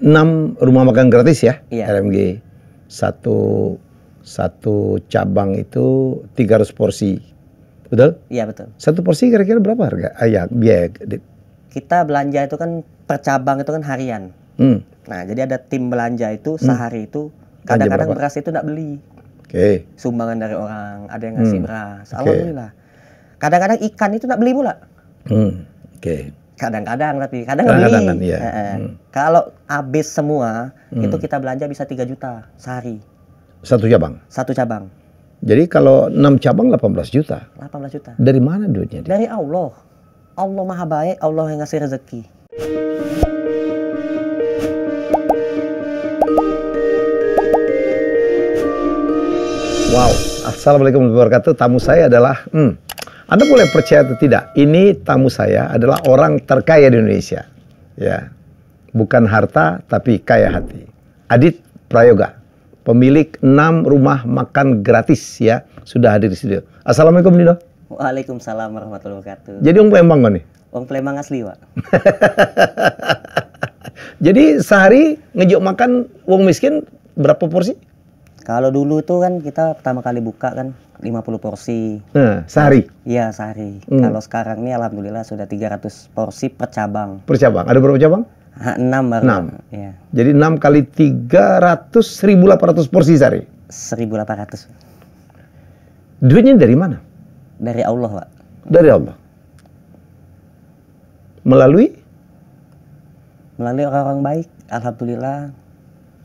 6 rumah makan gratis ya, Iya. RMG. Satu cabang itu 300 porsi. Betul? Iya betul. Satu porsi kira-kira berapa harga? Ya, biaya. Kita belanja itu kan per cabang itu kan harian. Nah, jadi ada tim belanja itu sehari itu kadang-kadang beras itu nggak beli. Oke. Sumbangan dari orang, ada yang ngasih beras. Alhamdulillah. Kadang-kadang ikan itu nggak beli pula. Oke. Kadang-kadang tapi kadang nggak beli. Kan, iya. Kalau habis semua itu kita belanja bisa 3 juta sehari. Satu cabang? Satu cabang. Jadi kalau 6 cabang 18 juta. 18 juta. Dari mana duitnya? Dari Allah. Allah maha baik, Allah yang ngasih rezeki. Wow, assalamualaikum warahmatullahi wabarakatuh. Tamu saya adalah, Anda boleh percaya atau tidak, ini tamu saya adalah orang terkaya di Indonesia. Ya, bukan harta tapi kaya hati. Adit Prayoga, pemilik 6 rumah makan gratis ya, sudah hadir di studio. Assalamualaikum Dino. Waalaikumsalam warahmatullahi wabarakatuh. Jadi orang Palembang kok nih? Orang Palembang asli, Pak. Jadi sehari ngejok makan wong miskin berapa porsi? Kalau dulu tuh kan kita pertama kali buka kan 50 porsi. Nah, sehari? Iya, sehari. Kalau sekarang ini alhamdulillah sudah 300 porsi per cabang. Per cabang? Ada berapa cabang? 6 baru. 6. Ya. Jadi 6 kali 300, 1.800 porsi sehari? 1.800. Duitnya dari mana? Dari Allah, Pak. Dari Allah. Melalui orang-orang baik. Alhamdulillah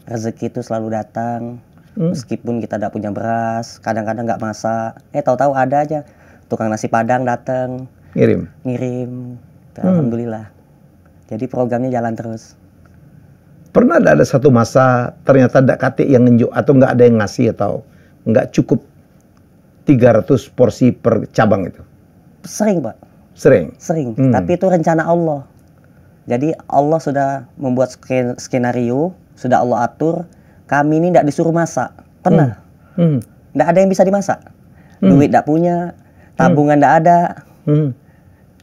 rezeki itu selalu datang. Meskipun kita tidak punya beras, kadang-kadang nggak masak. Tahu-tahu ada aja tukang nasi padang datang ngirim. Alhamdulillah. Jadi programnya jalan terus. Pernah ada satu masa ternyata ada kate yang nunjuk atau nggak ada yang ngasih atau nggak cukup 300 porsi per cabang itu? Sering, Pak. Sering? Sering. Tapi itu rencana Allah. Jadi Allah sudah membuat skenario, sudah Allah atur. Kami ini tidak disuruh masak. Pernah. Tidak ada yang bisa dimasak. Duit tidak punya, tabungan tidak ada,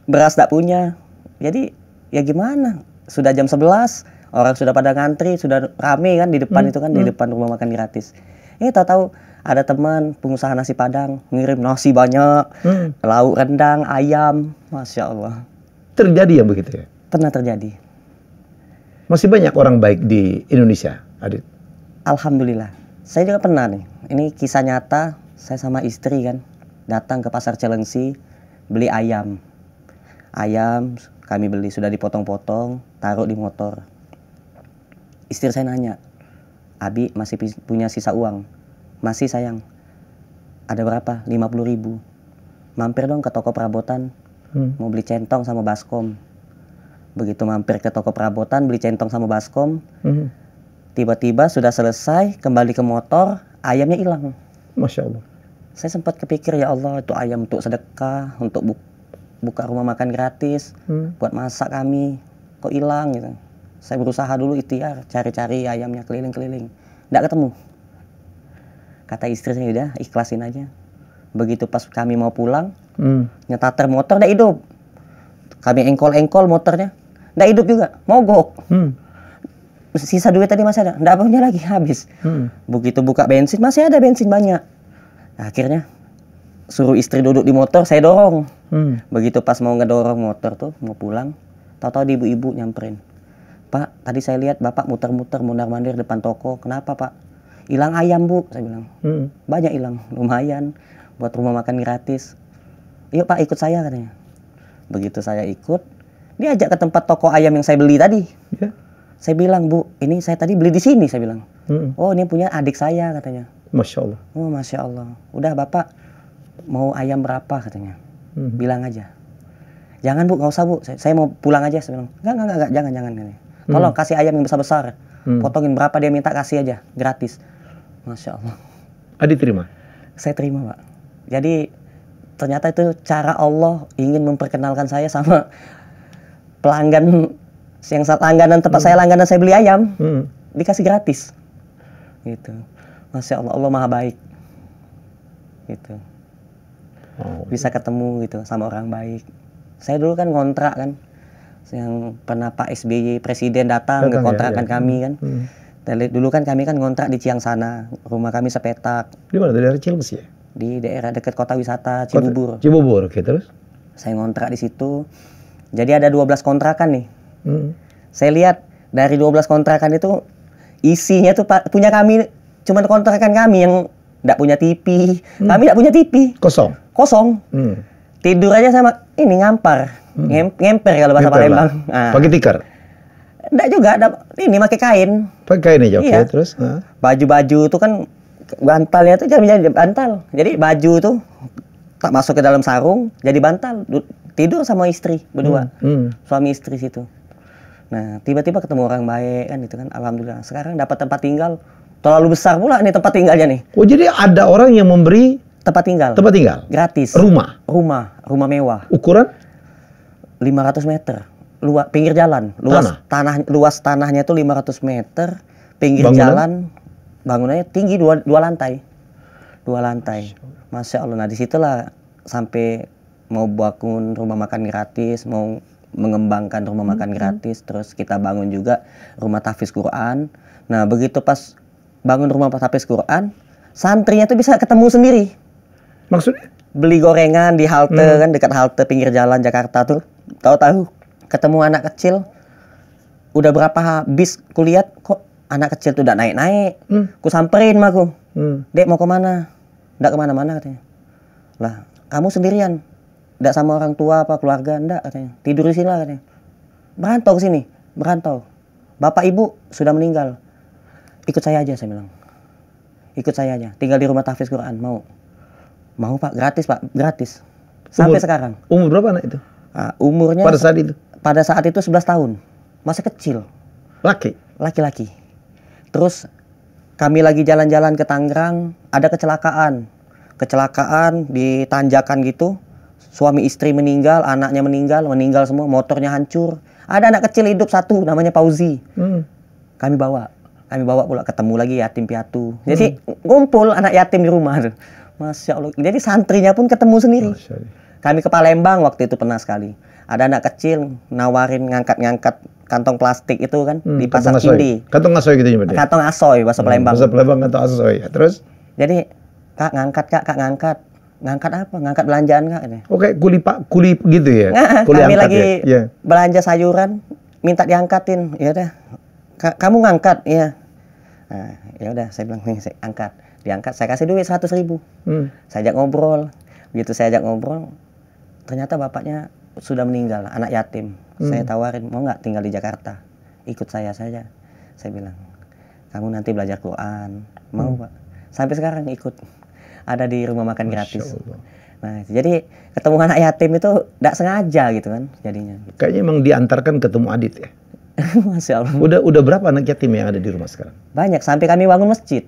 beras tidak punya. Jadi ya gimana? Sudah jam 11, orang sudah pada ngantri, sudah rame kan di depan itu kan, di depan rumah makan gratis. Tahu-tahu ada teman pengusaha nasi padang ngirim nasi banyak, lauk rendang, ayam, Masya Allah. Terjadi yang begitu ya? Pernah terjadi. Masih banyak orang baik di Indonesia, Adit? Alhamdulillah. Saya juga pernah nih. Ini kisah nyata. Saya sama istri kan datang ke pasar Cilengsi beli ayam. Ayam kami beli sudah dipotong-potong, taruh di motor. Istri saya nanya, Abi masih punya sisa uang? Masih sayang. Ada berapa? 50.000. Mampir dong ke toko perabotan. Mau beli centong sama baskom. Begitu mampir ke toko perabotan beli centong sama baskom. Tiba-tiba sudah selesai, kembali ke motor, ayamnya hilang. Masya Allah. Saya sempat kepikir, ya Allah, itu ayam untuk sedekah, untuk buka rumah makan gratis, buat masak kami, kok hilang gitu. Saya berusaha dulu ikhtiar, cari-cari ayamnya keliling-keliling. Nggak ketemu. Kata istri saya, udah ikhlasin aja. Begitu pas kami mau pulang, nyetater motor nggak hidup. Kami engkol-engkol motornya, nggak hidup juga, mogok. Sisa duit tadi masih ada, nggak punya lagi, habis. Begitu buka bensin, masih ada bensin banyak. Nah, akhirnya suruh istri duduk di motor, saya dorong. Begitu pas mau ngedorong motor tuh, mau pulang, tahu-tahu ibu-ibu nyamperin. Pak, tadi saya lihat Bapak muter-muter, mondar-mandir depan toko. Kenapa, Pak? Hilang ayam, Bu, saya bilang. Banyak hilang, lumayan buat rumah makan gratis. Yuk Pak, ikut saya katanya. Begitu saya ikut, dia ajak ke tempat toko ayam yang saya beli tadi. Saya bilang, Bu, ini saya tadi beli di sini, saya bilang. Oh, ini punya adik saya, katanya. Masya Allah. Oh, Masya Allah. Udah, Bapak mau ayam berapa, katanya. Bilang aja. Jangan, Bu, nggak usah, Bu. Saya mau pulang aja, saya bilang. Enggak, jangan. Tolong, kasih ayam yang besar-besar. Potongin berapa dia minta, kasih aja. Gratis. Masya Allah. Adit terima? Saya terima, Pak. Jadi, ternyata itu cara Allah ingin memperkenalkan saya sama pelanggan yang langganan tempat saya langganan saya beli ayam, dikasih gratis, gitu. Masya Allah, Allah maha baik, gitu. Bisa ketemu gitu sama orang baik. Saya dulu kan ngontrak kan, yang pernah Pak SBY Presiden datang ke kontrakan kami kan. Dulu kan kami kan ngontrak di Ciang sana, rumah kami sepetak. Di mana? Di daerah Cilengsi ya? Di daerah dekat kota wisata Cibubur. Cibubur, oke, terus? Saya ngontrak di situ. Jadi ada 12 kontrakan nih. Saya lihat dari 12 kontrakan itu isinya tuh punya kami, cuma kontrakan kami yang enggak punya TV. Kami enggak punya TV. Kosong. Tidur aja sama ini ngampar. Ngemper kalau bahasa Palembang. Nah. Pakai tikar? Enggak juga, ini pakai kain. Pakai kain aja, oke, iya. Terus? Baju-baju itu kan bantalnya tuh jadi bantal. Jadi baju tuh tak masuk ke dalam sarung, jadi bantal. Tidur sama istri berdua. Suami istri situ. Nah, tiba-tiba ketemu orang baik kan itu kan, alhamdulillah. Sekarang dapat tempat tinggal terlalu besar pula nih tempat tinggalnya nih. Oh, jadi ada orang yang memberi tempat tinggal. Tempat tinggal? Gratis. Rumah Mewah. Ukuran? 500 meter. Pinggir jalan. Luas tanahnya tuh 500 meter. Pinggir jalan. Bangunannya tinggi 2 lantai. 2 lantai. Masya Allah. Nah, disitulah sampai mau bangun rumah makan gratis, mau mengembangkan rumah makan gratis, terus kita bangun juga rumah tahfiz Quran. Nah, begitu pas bangun rumah tahfiz Quran, santrinya tuh bisa ketemu sendiri. Maksudnya? Beli gorengan di halte kan, dekat halte pinggir jalan Jakarta tuh. Tahu-tahu ketemu anak kecil. Udah berapa bis kulihat kok anak kecil tuh udah naik-naik. Ku samperin mah aku. Dek mau kemana? Nggak kemana-mana katanya. Lah, kamu sendirian? Nggak sama orang tua apa keluarga? Nggak katanya. Tidur di sini lah katanya. Merantau ke sini, merantau. Bapak ibu sudah meninggal. Ikut saya aja, saya bilang. Ikut saya aja. Tinggal di rumah tahfiz Quran. Mau Pak, gratis Pak, gratis. Sampai sekarang. Umur berapa anak itu? Umurnya pada saat itu 11 tahun. Masih kecil. Laki-laki. Terus kami lagi jalan-jalan ke Tangerang, ada kecelakaan. Kecelakaan di tanjakan gitu. Suami istri meninggal, anaknya meninggal semua, motornya hancur. Ada anak kecil hidup satu, namanya Pauzi. Kami bawa pula, ketemu lagi yatim piatu. Jadi ngumpul anak yatim di rumah. Masya Allah. Jadi santrinya pun ketemu sendiri. Kami ke Palembang waktu itu pernah sekali. Ada anak kecil nawarin ngangkat kantong plastik itu kan di pasar Cindi. Kantong asoy gitu nyebutnya. Kantong asoy bahasa Palembang. Bahasa Palembang kantong asoy. Terus? Jadi, Kak ngangkat. Ngangkat apa? Ngangkat belanjaan Kak ini. Oke, kuli gitu ya. Kuli kami lagi belanja sayuran, minta diangkatin. Ya udah. Kamu ngangkat, iya. Nah, ya udah saya bilang nih, saya angkat. Diangkat, saya kasih duit 100.000. Saya ajak ngobrol. Begitu saya ajak ngobrol, ternyata bapaknya sudah meninggal, anak yatim. Saya tawarin, mau nggak tinggal di Jakarta? Ikut saya saja. Saya bilang, kamu nanti belajar Quran. Mau Pak? Sampai sekarang ikut. Ada di rumah makan gratis. Nah, jadi ketemu anak yatim itu tidak sengaja gitu kan jadinya. Kayaknya emang diantarkan ketemu Adit ya? Masya Allah. Udah berapa anak yatim yang ada di rumah sekarang? Banyak, sampai kami bangun masjid.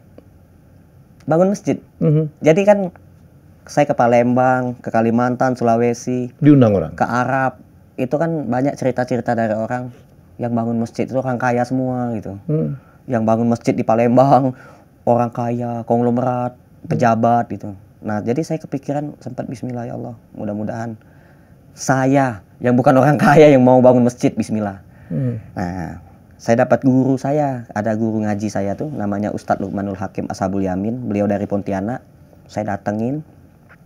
Jadi kan saya ke Palembang, ke Kalimantan, Sulawesi, diundang orang, ke Arab, itu kan banyak cerita-cerita dari orang yang bangun masjid itu orang kaya semua gitu. Yang bangun masjid di Palembang orang kaya, konglomerat, pejabat gitu. Nah, jadi saya kepikiran sempat bismillah ya Allah, mudah-mudahan saya yang bukan orang kaya yang mau bangun masjid, bismillah. Nah, saya dapat guru saya, ada guru ngaji saya tuh namanya Ustadz Luqmanul Hakim Ashabul Yamin, beliau dari Pontianak. Saya datengin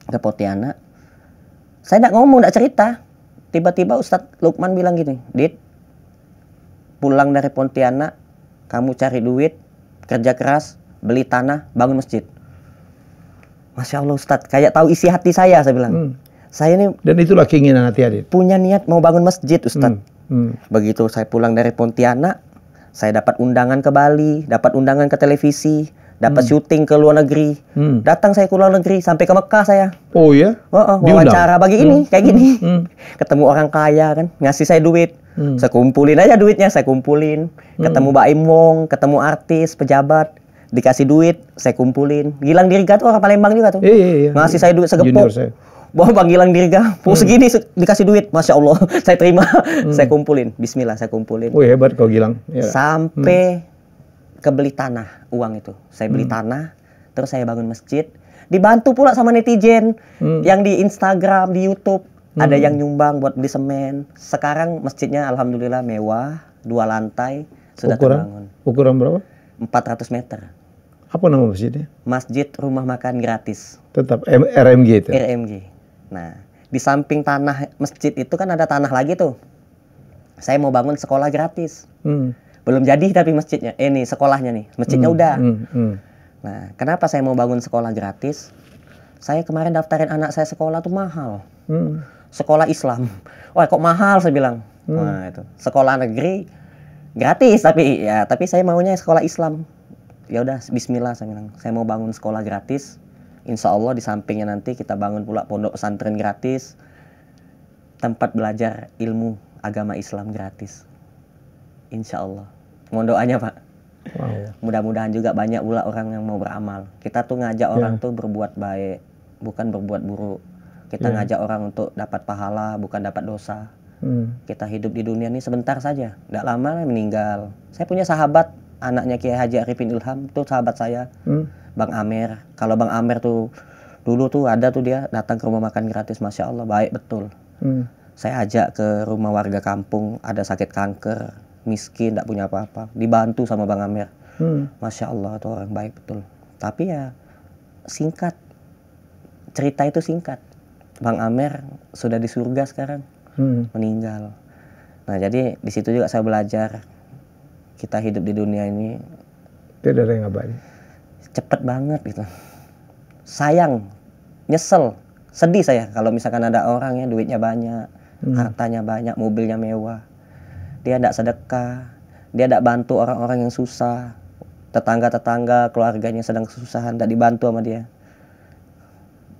ke Pontianak. Saya enggak ngomong, enggak cerita. Tiba-tiba Ustadz Luqman bilang gini, "Dit, pulang dari Pontianak, kamu cari duit, kerja keras, beli tanah, bangun masjid." Masya Allah Ustadz, kayak tahu isi hati saya bilang. Saya ini, dan itulah keinginan hati Adit, punya niat mau bangun masjid Ustadz. Begitu saya pulang dari Pontianak, saya dapat undangan ke Bali, dapat undangan ke televisi, dapat syuting ke luar negeri. Datang saya ke luar negeri, sampai ke Mekah saya. Oh ya? Wawancara bagi ini, kayak gini. Ketemu orang kaya kan, ngasih saya duit. Saya kumpulin aja duitnya, saya kumpulin. Ketemu Mbak Imong, ketemu artis, pejabat, dikasih duit, saya kumpulin. Gilang Dirga tuh orang Palembang juga tuh. Iya. Ngasih saya duit segepok. Wah, Bang Gilang Dirga, segini dikasih duit, Masya Allah, saya terima, saya kumpulin, bismillah, saya kumpulin. Wih, hebat kau Gilang. Ya. Sampai kebeli tanah, uang itu. Saya beli tanah, terus saya bangun masjid, dibantu pula sama netizen, yang di Instagram, di YouTube, Ada yang nyumbang buat beli semen. Sekarang masjidnya alhamdulillah mewah, 2 lantai, sudah terbangun. Ukuran berapa? 400 meter. Apa nama masjidnya? Masjid Rumah Makan Gratis. Tetap RMG itu? RMG. Nah, di samping tanah masjid itu kan ada tanah lagi tuh. Saya mau bangun sekolah gratis. Belum jadi tapi masjidnya. Ini sekolahnya nih. Masjidnya udah. Nah, kenapa saya mau bangun sekolah gratis? Saya kemarin daftarin anak saya sekolah tuh mahal. Sekolah Islam. Wah, kok mahal saya bilang. Nah, itu. Sekolah negeri gratis tapi saya maunya sekolah Islam. Ya udah, bismillah saya bilang. Saya mau bangun sekolah gratis. Insya Allah di sampingnya nanti kita bangun pula pondok pesantren gratis. Tempat belajar ilmu agama Islam gratis. Insya Allah. Mohon doanya, Pak. Wow. Mudah-mudahan juga banyak pula orang yang mau beramal. Kita tuh ngajak orang tuh berbuat baik, bukan berbuat buruk. Kita ngajak orang untuk dapat pahala, bukan dapat dosa. Kita hidup di dunia ini sebentar saja, tidak lama meninggal. Saya punya sahabat, anaknya Kiai Haji Arifin Ilham, tuh sahabat saya, Bang Amer. Kalau Bang Amer tuh dulu tuh ada tuh dia datang ke rumah makan gratis, masya Allah baik betul. Saya ajak ke rumah warga kampung, ada sakit kanker, miskin, tidak punya apa-apa, dibantu sama Bang Amer. Masya Allah tuh orang baik betul. Tapi ya singkat, cerita itu singkat. Bang Amer sudah di surga sekarang, meninggal. Nah jadi di situ juga saya belajar, kita hidup di dunia ini tidak ada yang abadi, cepet banget gitu. Sayang, nyesel, sedih saya kalau misalkan ada orang yang duitnya banyak, hartanya banyak, mobilnya mewah, dia tidak sedekah, dia tidak bantu orang-orang yang susah, tetangga-tetangga, keluarganya sedang kesusahan, tidak dibantu sama dia.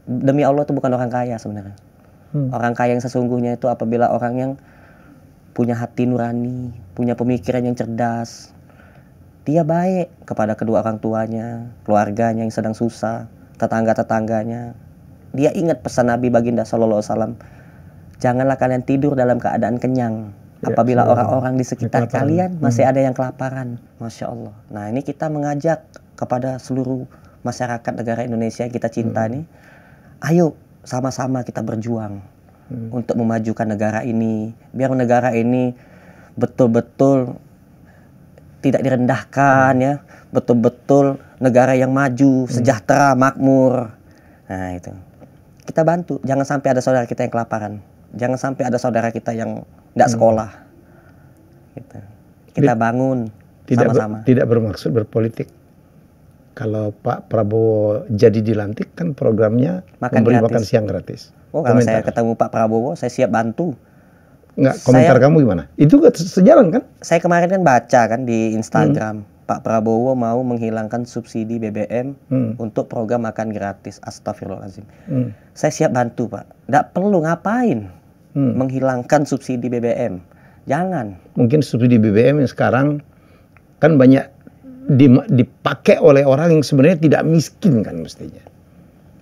Demi Allah itu bukan orang kaya sebenarnya. Orang kaya yang sesungguhnya itu apabila orang yang punya hati nurani, punya pemikiran yang cerdas, dia baik kepada kedua orang tuanya, keluarganya yang sedang susah, tetangga-tetangganya. Dia ingat pesan Nabi Baginda Sallallahu Alaihi Wasallam, janganlah kalian tidur dalam keadaan kenyang apabila orang-orang di sekitar kalian masih ada yang kelaparan. Masya Allah. Nah ini kita mengajak kepada seluruh masyarakat negara Indonesia yang kita cinta nih, ayo sama-sama kita berjuang untuk memajukan negara ini, biar negara ini betul-betul tidak direndahkan ya, betul-betul negara yang maju, sejahtera, makmur. Nah itu kita bantu, jangan sampai ada saudara kita yang kelaparan, jangan sampai ada saudara kita yang tidak sekolah. Gitu. Kita bangun sama-sama. Tidak bermaksud berpolitik. Kalau Pak Prabowo jadi dilantik kan programnya memberi makan siang gratis. Oh, kalau saya ketemu Pak Prabowo, saya siap bantu. Enggak, komentar kamu gimana? Itu sejalan kan? Saya kemarin kan baca kan di Instagram, Pak Prabowo mau menghilangkan subsidi BBM untuk program makan gratis. Astagfirullahaladzim. Saya siap bantu, Pak. Nggak perlu ngapain menghilangkan subsidi BBM. Jangan. Mungkin subsidi BBM yang sekarang kan banyak dipakai oleh orang yang sebenarnya tidak miskin kan mestinya.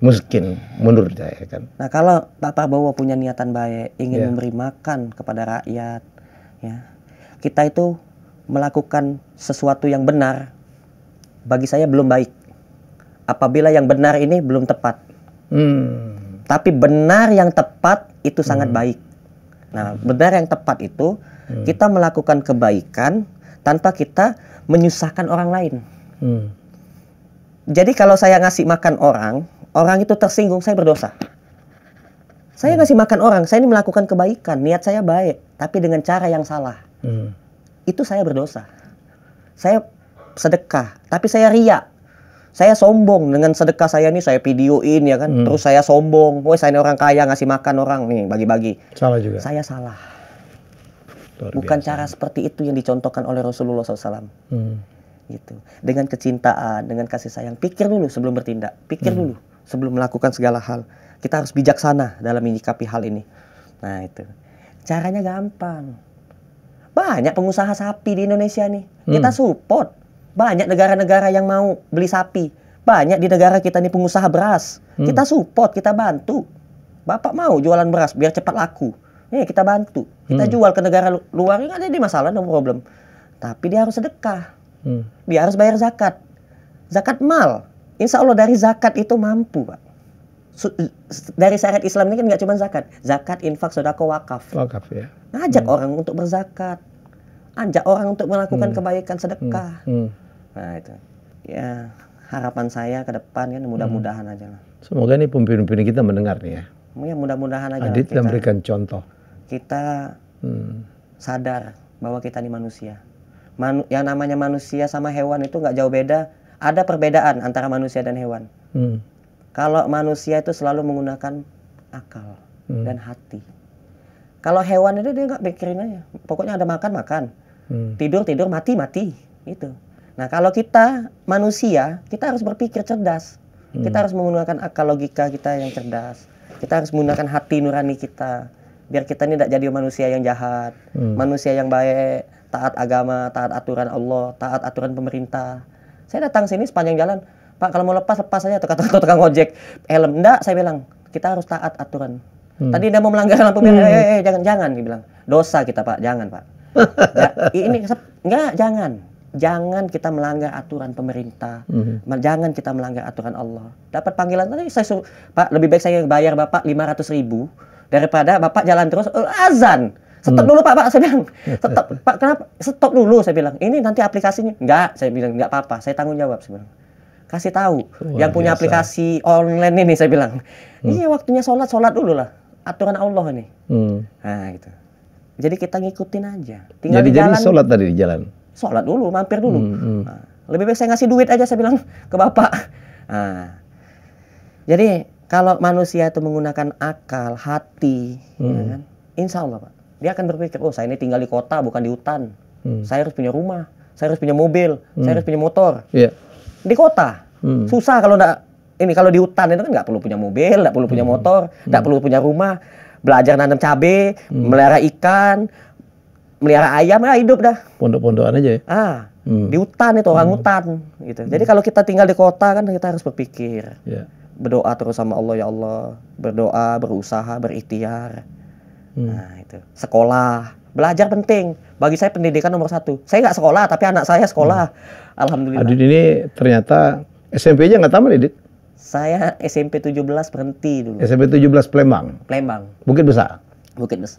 Miskin menurut saya kan. Nah kalau Pak Prabowo punya niatan baik, ingin memberi makan kepada rakyat, ya, kita itu melakukan sesuatu yang benar, bagi saya belum baik. Apabila yang benar ini belum tepat. Tapi benar yang tepat itu sangat baik. Nah benar yang tepat itu kita melakukan kebaikan tanpa kita menyusahkan orang lain. Jadi kalau saya ngasih makan orang itu tersinggung, saya berdosa. Saya ngasih makan orang, saya ini melakukan kebaikan, niat saya baik, tapi dengan cara yang salah. Itu saya berdosa. Saya sedekah, tapi saya riya. Saya sombong dengan sedekah saya ini, saya videoin ya kan, terus saya sombong. Woi, saya ini orang kaya ngasih makan orang nih, bagi-bagi. Salah juga. Saya salah. Bukan cara seperti itu yang dicontohkan oleh Rasulullah SAW. Gitu. Dengan kecintaan, dengan kasih sayang. Pikir dulu sebelum bertindak. Pikir dulu sebelum melakukan segala hal. Kita harus bijaksana dalam menyikapi hal ini. Nah itu. Caranya gampang. Banyak pengusaha sapi di Indonesia nih. Kita support. Banyak negara-negara yang mau beli sapi. Banyak di negara kita nih pengusaha beras. Kita support, kita bantu. Bapak mau jualan beras biar cepat laku. Kita bantu. Kita jual ke negara luar, nggak ada di masalah, no problem. Tapi dia harus sedekah. Dia harus bayar zakat. Zakat mal. Insya Allah dari zakat itu mampu, Pak. Dari syariat Islam ini kan nggak cuma zakat, infak, sedekah, wakaf. Wakaf ya. Ngajak orang untuk berzakat, ajak orang untuk melakukan kebaikan, sedekah. Nah itu, ya harapan saya ke depan kan mudah-mudahan aja lah. Semoga nih pemimpin-pemimpin kita mendengar nih ya. Ya mudah-mudahan aja. Adit kita memberikan contoh. Kita sadar bahwa kita ini manusia. Yang namanya manusia sama hewan itu nggak jauh beda. Ada perbedaan antara manusia dan hewan. Kalau manusia itu selalu menggunakan akal dan hati. Kalau hewan itu dia nggak mikirin aja. Pokoknya ada makan, tidur, mati. Itu. Nah kalau kita manusia, kita harus berpikir cerdas. Kita harus menggunakan akal logika kita yang cerdas. Kita harus menggunakan hati nurani kita. Biar kita ini tidak jadi manusia yang jahat. Manusia yang baik, taat agama, taat aturan Allah, taat aturan pemerintah. Saya datang sini sepanjang jalan, Pak kalau mau lepas saja, atau kata tukang ojek, helm. Enggak, saya bilang, kita harus taat aturan. Tadi dia mau melanggar lampu merah, jangan, dia bilang. Dosa kita Pak, jangan Pak. Jangan kita melanggar aturan pemerintah. Jangan kita melanggar aturan Allah. Dapat panggilan tadi, saya suruh, Pak lebih baik saya bayar Bapak 500.000 daripada Bapak jalan terus, azan. Stop dulu Pak, saya bilang. Stop, Pak kenapa? Stop dulu, saya bilang. Ini nanti aplikasinya. Enggak, saya bilang, enggak apa-apa, saya tanggung jawab, saya bilang. Kasih tahu yang punya aplikasi online ini, saya bilang. Iya waktunya sholat dulu lah. Aturan Allah ini. Nah gitu. Jadi kita ngikutin aja. Tinggal Jadi di jalan. sholat tadi di jalan. Sholat dulu, mampir dulu. Nah, lebih baik saya ngasih duit aja, saya bilang ke Bapak. Nah, jadi kalau manusia itu menggunakan akal, hati, ya kan, insya Allah Pak, dia akan berpikir, oh saya ini tinggal di kota bukan di hutan. Saya harus punya rumah, saya harus punya mobil, saya harus punya motor. Di kota susah kalau enggak ini, kalau di hutan itu kan nggak perlu punya mobil, nggak perlu punya motor, nggak perlu punya rumah, belajar nanam cabai, melihara ikan, melihara ayam, ya hidup dah. Pondok-pondokan aja ya. Di hutan itu orang hutan gitu. Jadi kalau kita tinggal di kota kan kita harus berpikir. Berdoa terus sama Allah, ya Allah, berdoa, berusaha, berikhtiar. Nah, itu. Sekolah, belajar penting. Bagi saya pendidikan nomor 1. Saya nggak sekolah tapi anak saya sekolah. Alhamdulillah. Adit ini ternyata SMP aja nggak tamat, Adit. Saya SMP 17 berhenti dulu. SMP 17 Palembang. Bukit Besar.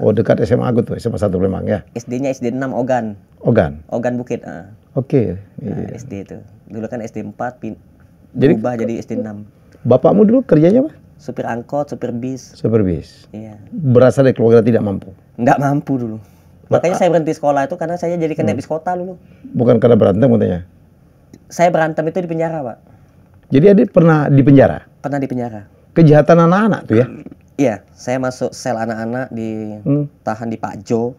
Oh, dekat SMA aku tuh, SMA 1 Palembang ya. SD-nya SD 6 Ogan. Ogan Bukit. Oke. Nah, SD itu. Dulu kan SD 4 berubah jadi SD 6. Bapakmu dulu kerjanya apa? Supir angkot, supir bis. Iya. Berasal dari keluarga tidak mampu? Nggak mampu dulu. Makanya saya berhenti sekolah itu karena saya jadi kena bis kota dulu. Bukan karena berantem katanya? Saya berantem itu di penjara, Pak. Jadi Adit pernah di penjara? Pernah di penjara. Kejahatan anak-anak tuh ya? Iya, saya masuk sel anak-anak ditahan di Pak Jo.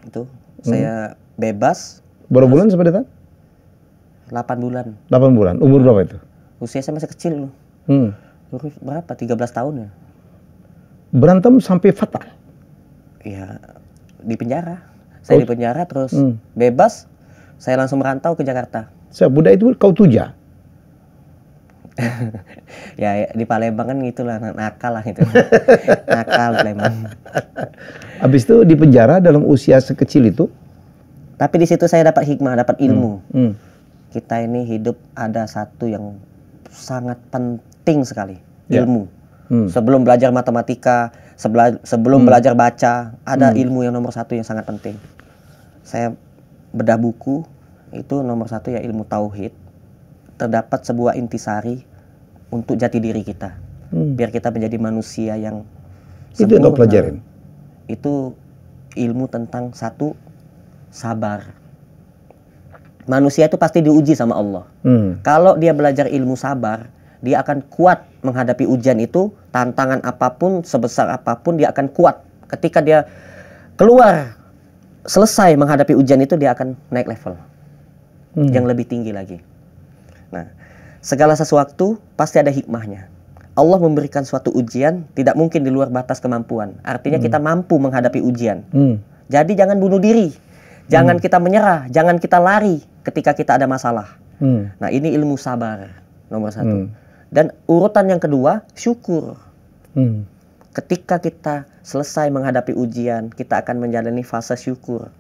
Itu saya bebas. Berapa bulan sampai ditahan? 8 bulan. 8 bulan. Umur berapa itu? Usia saya masih kecil loh. Umur berapa? 13 tahun ya. Berantem sampai fatal? Iya, di penjara. Saya di penjara terus bebas. Saya langsung merantau ke Jakarta. Budak itu kau tuja? Ya di Palembang kan gitulah, nakal lah gitu. Nakal Palembang. Habis itu di penjara dalam usia sekecil itu? Tapi di situ saya dapat hikmah, dapat ilmu. Kita ini hidup ada satu yang sangat penting sekali, ilmu. Sebelum belajar matematika, sebelum belajar baca, ada ilmu yang nomor 1 yang sangat penting. Saya bedah buku, itu nomor 1 ya ilmu tauhid. Terdapat sebuah intisari untuk jati diri kita, biar kita menjadi manusia yang sempurna. Itu yang pelajarin? Itu ilmu tentang 1, sabar. Manusia itu pasti diuji sama Allah. Kalau dia belajar ilmu sabar, dia akan kuat menghadapi ujian itu. Tantangan apapun, sebesar apapun, dia akan kuat. Ketika dia keluar, selesai menghadapi ujian itu, dia akan naik level yang lebih tinggi lagi. Nah, segala sesuatu pasti ada hikmahnya. Allah memberikan suatu ujian tidak mungkin di luar batas kemampuan. Artinya kita mampu menghadapi ujian. Jadi jangan bunuh diri. Jangan kita menyerah, jangan kita lari ketika kita ada masalah. Nah, ini ilmu sabar nomor 1. Dan urutan yang kedua, syukur. Ketika kita selesai menghadapi ujian, kita akan menjalani fase syukur.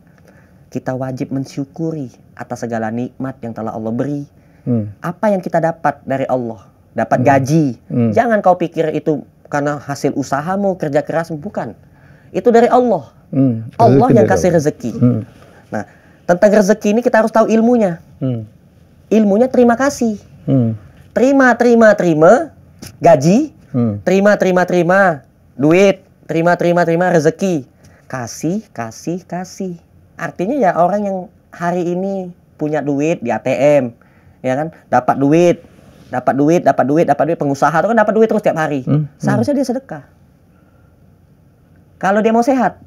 Kita wajib mensyukuri atas segala nikmat yang telah Allah beri. Apa yang kita dapat dari Allah? dapat gaji. Jangan kau pikir itu karena hasil usahamu, kerja keras, bukan. Itu dari Allah. Allah yang kasih rezeki. Nah, tentang rezeki ini kita harus tahu ilmunya. Ilmunya terima kasih. Terima gaji. Terima duit. Terima rezeki. Kasih. Artinya ya orang yang hari ini punya duit di ATM, ya kan? Dapat duit, pengusaha itu kan dapat duit terus tiap hari. Seharusnya dia sedekah. Kalau dia mau sehat,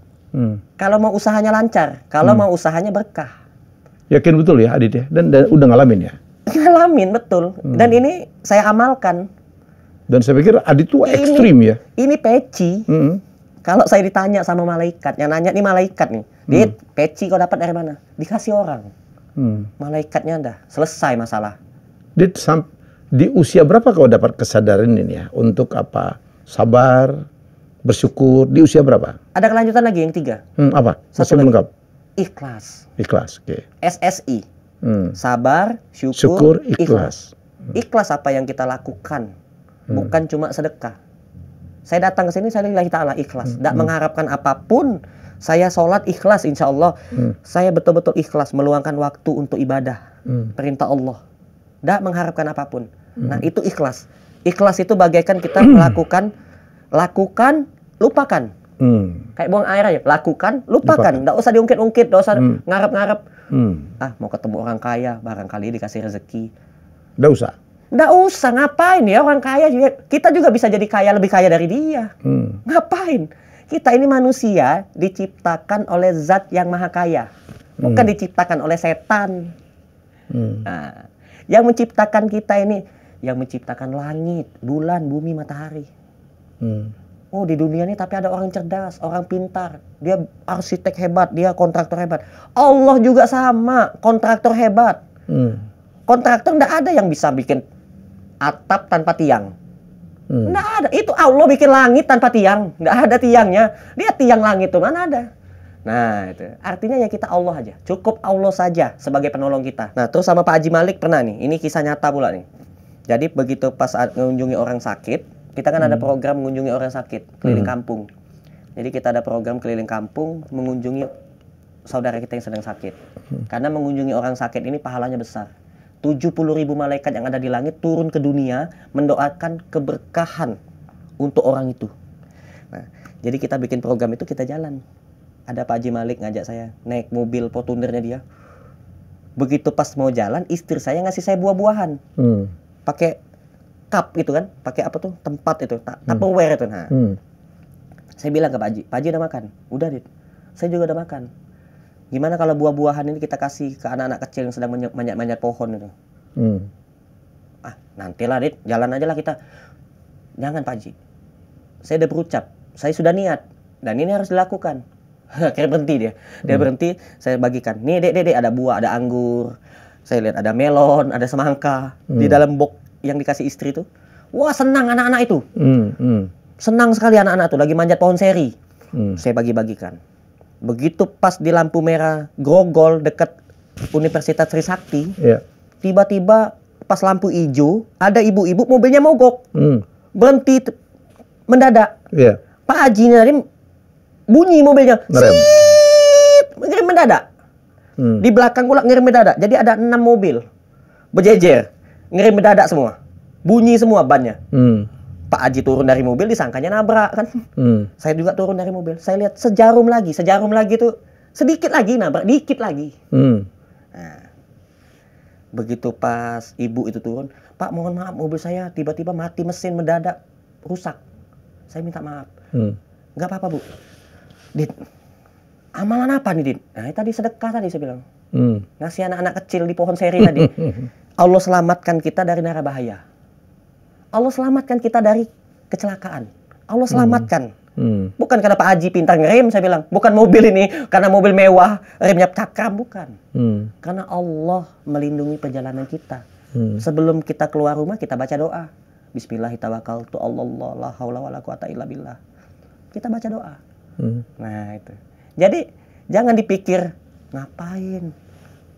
kalau mau usahanya lancar, kalau mau usahanya berkah. Yakin betul ya Adit ya? Dan udah ngalamin ya? Ngalamin, betul. Dan ini saya amalkan. Dan saya pikir Adit tuh ekstrim ya? Ini peci. Kalau saya ditanya sama malaikat, yang nanya nih malaikat nih, Dit, peci kau dapat dari mana? Dikasih orang. Malaikatnya dah selesai masalah. Dit, di usia berapa kau dapat kesadaran ini ya? Untuk apa? Sabar, bersyukur. Di usia berapa? Ada kelanjutan lagi yang 3. Apa? Satu lagi. lengkap. Ikhlas. Ikhlas, oke. SSI. Sabar, syukur, ikhlas. Ikhlas apa yang kita lakukan. Bukan cuma sedekah. Saya datang ke sini, saya lillahi ta'ala ikhlas. Tidak mengharapkan apapun. Saya sholat ikhlas, insya Allah. Saya betul-betul ikhlas meluangkan waktu untuk ibadah. Perintah Allah. Tidak mengharapkan apapun. Nah, itu ikhlas. Ikhlas itu bagaikan kita melakukan, lupakan. Kayak buang air aja. Lakukan, lupakan. Tidak usah diungkit-ungkit, tidak usah ngarep-ngarep. Mau ketemu orang kaya, barangkali dikasih rezeki. Tidak usah. Nggak usah, ngapain ya orang kaya juga. Kita juga bisa jadi kaya, lebih kaya dari dia. Ngapain? Kita ini manusia diciptakan oleh zat yang maha kaya. Bukan diciptakan oleh setan. Nah, yang menciptakan kita ini, yang menciptakan langit, bulan, bumi, matahari. Oh, di dunia ini tapi ada orang cerdas, orang pintar. Dia arsitek hebat, dia kontraktor hebat. Allah juga sama, kontraktor hebat. Kontraktor nggak ada yang bisa bikin atap tanpa tiang. Nggak ada. Itu Allah bikin langit tanpa tiang. Nggak ada tiangnya. Dia tiang langit tuh mana ada. Nah itu. Artinya ya kita Allah aja. Cukup Allah saja sebagai penolong kita. Nah terus sama Pak Haji Malik pernah nih. Ini kisah nyata pula nih. Jadi begitu pas mengunjungi orang sakit. Kita kan ada program mengunjungi orang sakit. Keliling kampung. Jadi kita ada program keliling kampung. Mengunjungi saudara kita yang sedang sakit. Karena mengunjungi orang sakit ini pahalanya besar. 70.000 malaikat yang ada di langit turun ke dunia mendoakan keberkahan untuk orang itu. Nah, jadi kita bikin program itu, kita jalan. Ada Pak Haji Malik ngajak saya naik mobil Fortunernya dia. Begitu pas mau jalan, istri saya ngasih saya buah-buahan. Pakai cup gitu kan, pakai apa tuh? Tempat itu, Tupperware itu. Nah. Saya bilang ke Pak Haji udah makan? Udah, Dit. Saya juga udah makan. Gimana kalau buah-buahan ini kita kasih ke anak-anak kecil yang sedang manjat-manjat pohon itu? Nantilah, Dit. Jalan aja lah kita. Jangan, Pak Haji. Saya udah berucap. Saya sudah niat. Dan ini harus dilakukan. Akhirnya berhenti dia. Dia berhenti, saya bagikan. Nih, Dek, ada buah, ada anggur. Saya lihat ada melon, ada semangka. Di dalam box yang dikasih istri itu. Wah, senang anak-anak itu. Senang sekali anak-anak itu. Lagi manjat pohon seri. Saya bagi-bagikan. Begitu pas di lampu merah Grogol dekat Universitas Trisakti, tiba-tiba pas lampu hijau ada ibu-ibu mobilnya mogok, berhenti mendadak. Pak Haji tadi bunyi mobilnya, ngirim mendadak. Di belakang pula ngirim mendadak. Jadi ada 6 mobil berjejer, ngirim mendadak semua, bunyi semua bannya. Pak Haji turun dari mobil, disangkanya nabrak kan. Saya juga turun dari mobil. Saya lihat sejarum lagi tuh sedikit lagi nabrak, dikit lagi. Nah, begitu pas ibu itu turun, Pak mohon maaf mobil saya tiba-tiba mati mesin mendadak, rusak. Saya minta maaf. Nggak apa-apa Bu. Dit, amalan apa nih Dit? Nah tadi sedekah tadi saya bilang. Ngasih anak-anak kecil di pohon seri tadi. Allah selamatkan kita dari nara bahaya. Allah selamatkan kita dari kecelakaan. Allah selamatkan. Bukan karena Pak Haji pintar ngerem, saya bilang. Bukan mobil ini, karena mobil mewah, remnya cakram, bukan. Karena Allah melindungi perjalanan kita. Sebelum kita keluar rumah, kita baca doa. Bismillahirrahmanirrahim. Allah la haula wala quwata illa billah. Kita baca doa. Nah itu. Jadi, jangan dipikir, ngapain?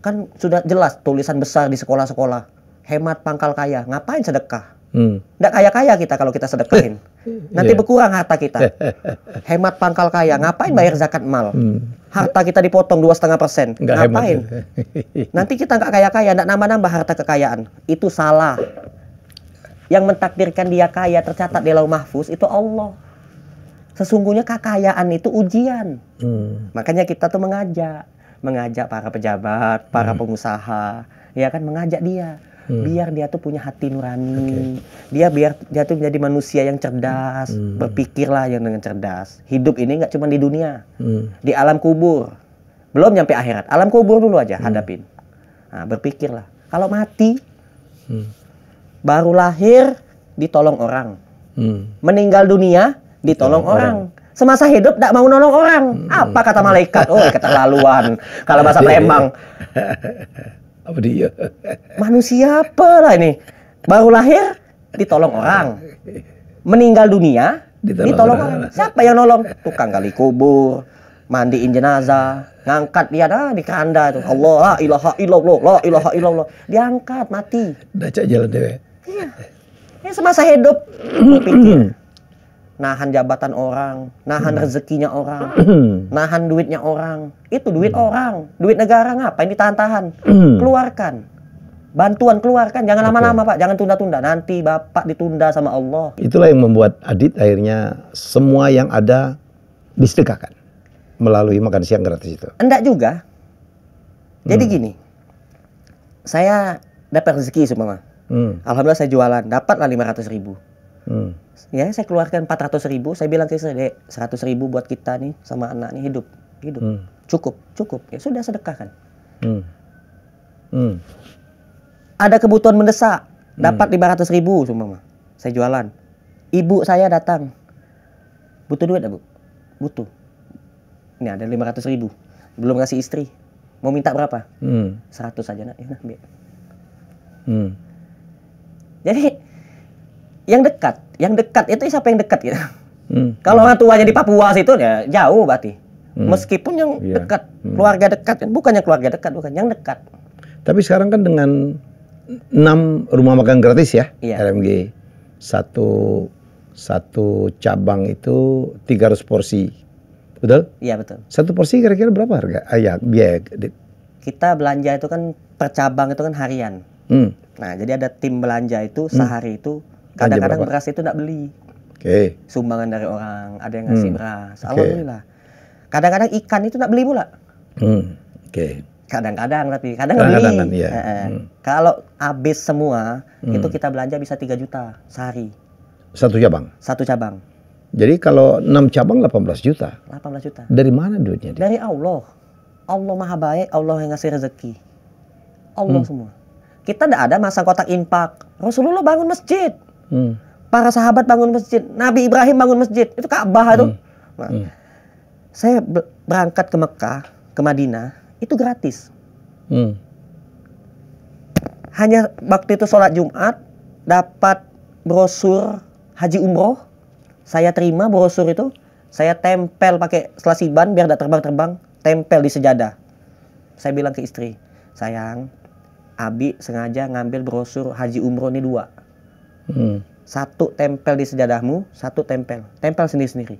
Kan sudah jelas tulisan besar di sekolah-sekolah. Hemat pangkal kaya. Ngapain sedekah? Nggak kaya-kaya kita kalau kita sedekahin. Nanti berkurang harta kita. Hemat pangkal kaya. Ngapain bayar zakat mal? Harta kita dipotong 2,5%. Ngapain? Nanti kita nggak kaya-kaya, nggak nambah-nambah harta kekayaan. Itu salah. Yang mentakdirkan dia kaya tercatat di Lauh Mahfuz itu Allah. Sesungguhnya kekayaan itu ujian. Makanya kita tuh mengajak para pejabat, para pengusaha, ya kan, mengajak dia. Biar dia tuh punya hati nurani. Biar dia tuh menjadi manusia yang cerdas. Berpikirlah yang dengan cerdas. Hidup ini nggak cuma di dunia. Di alam kubur. Belum nyampe akhirat. Alam kubur dulu aja hadapin. Nah, berpikirlah. Kalau mati, baru lahir ditolong orang. Meninggal dunia ditolong orang. Semasa hidup tidak mau nolong orang. Apa kata malaikat? Oh, keterlaluan. Kalau bahasa Palembang. Apa dia? Manusia apa lah ini? Baru lahir ditolong orang. Meninggal dunia ditolong orang. Siapa yang nolong? Tukang gali kubur, mandiin jenazah, ngangkat dia dah di keranda itu. Allah, la ilaha illallah, la ilaha illallah. Diangkat mati. Dacak jalan dewe. Iya. Ya, semasa hidup berpikir. Nahan jabatan orang, nahan rezekinya orang, nahan duitnya orang. Itu duit orang, duit negara ngapain ditahan-tahan? Keluarkan. Bantuan keluarkan, jangan lama-lama Pak, jangan tunda-tunda. Nanti Bapak ditunda sama Allah. Itulah yang membuat Adit akhirnya semua yang ada disedekahkan melalui makan siang gratis itu. Enggak juga. Jadi gini, saya dapat rezeki seumpama. Alhamdulillah saya jualan, dapatlah 500.000. Ya, saya keluarkan 400.000. Saya bilang ke istri, Dek, 100.000 buat kita nih sama anak nih, hidup. Cukup. Ya sudah, sedekahkan. Ada kebutuhan mendesak, dapat 500.000 cuma. Saya jualan. Ibu saya datang. Butuh duit enggak, Bu? Butuh. Ini ada 500.000. Belum kasih istri. Mau minta berapa? 100 saja, Nak. Ya, nah, biar. Jadi yang dekat itu siapa yang dekat gitu. Kalau orang tuanya di Papua situ ya jauh berarti. Meskipun yang dekat, keluarga dekat, bukannya keluarga dekat, bukan yang dekat. Tapi sekarang kan dengan 6 rumah makan gratis ya, RMG. Satu cabang itu 300 porsi. Betul? Iya, betul. Satu porsi kira-kira berapa harga? Biaya. Kita belanja itu kan per cabang itu kan harian. Nah, jadi ada tim belanja itu sehari itu kadang-kadang beras itu tidak beli. Sumbangan dari orang, ada yang ngasih beras. Alhamdulillah. Kadang-kadang ikan itu tidak beli pula. Kadang-kadang tapi kadang beli. Kalau habis semua itu kita belanja bisa 3 juta sehari. Satu cabang? Satu cabang. Jadi kalau 6 cabang 18 juta? 18 juta. Dari mana duitnya? Dari Allah. Allah maha baik, Allah yang ngasih rezeki. Allah semua. Kita tidak ada masang kotak infak. Rasulullah bangun masjid. Para sahabat bangun masjid. Nabi Ibrahim bangun masjid. Itu Ka'bah itu. Saya berangkat ke Mekah, ke Madinah, itu gratis. Hanya waktu itu sholat Jumat, dapat brosur haji umroh. Saya terima brosur itu. Saya tempel pakai selasiban biar tidak terbang-terbang. Tempel di sejadah. Saya bilang ke istri, sayang, Abi sengaja ngambil brosur haji umroh ini 2. Satu tempel di sejadahmu, satu tempel sendiri-sendiri.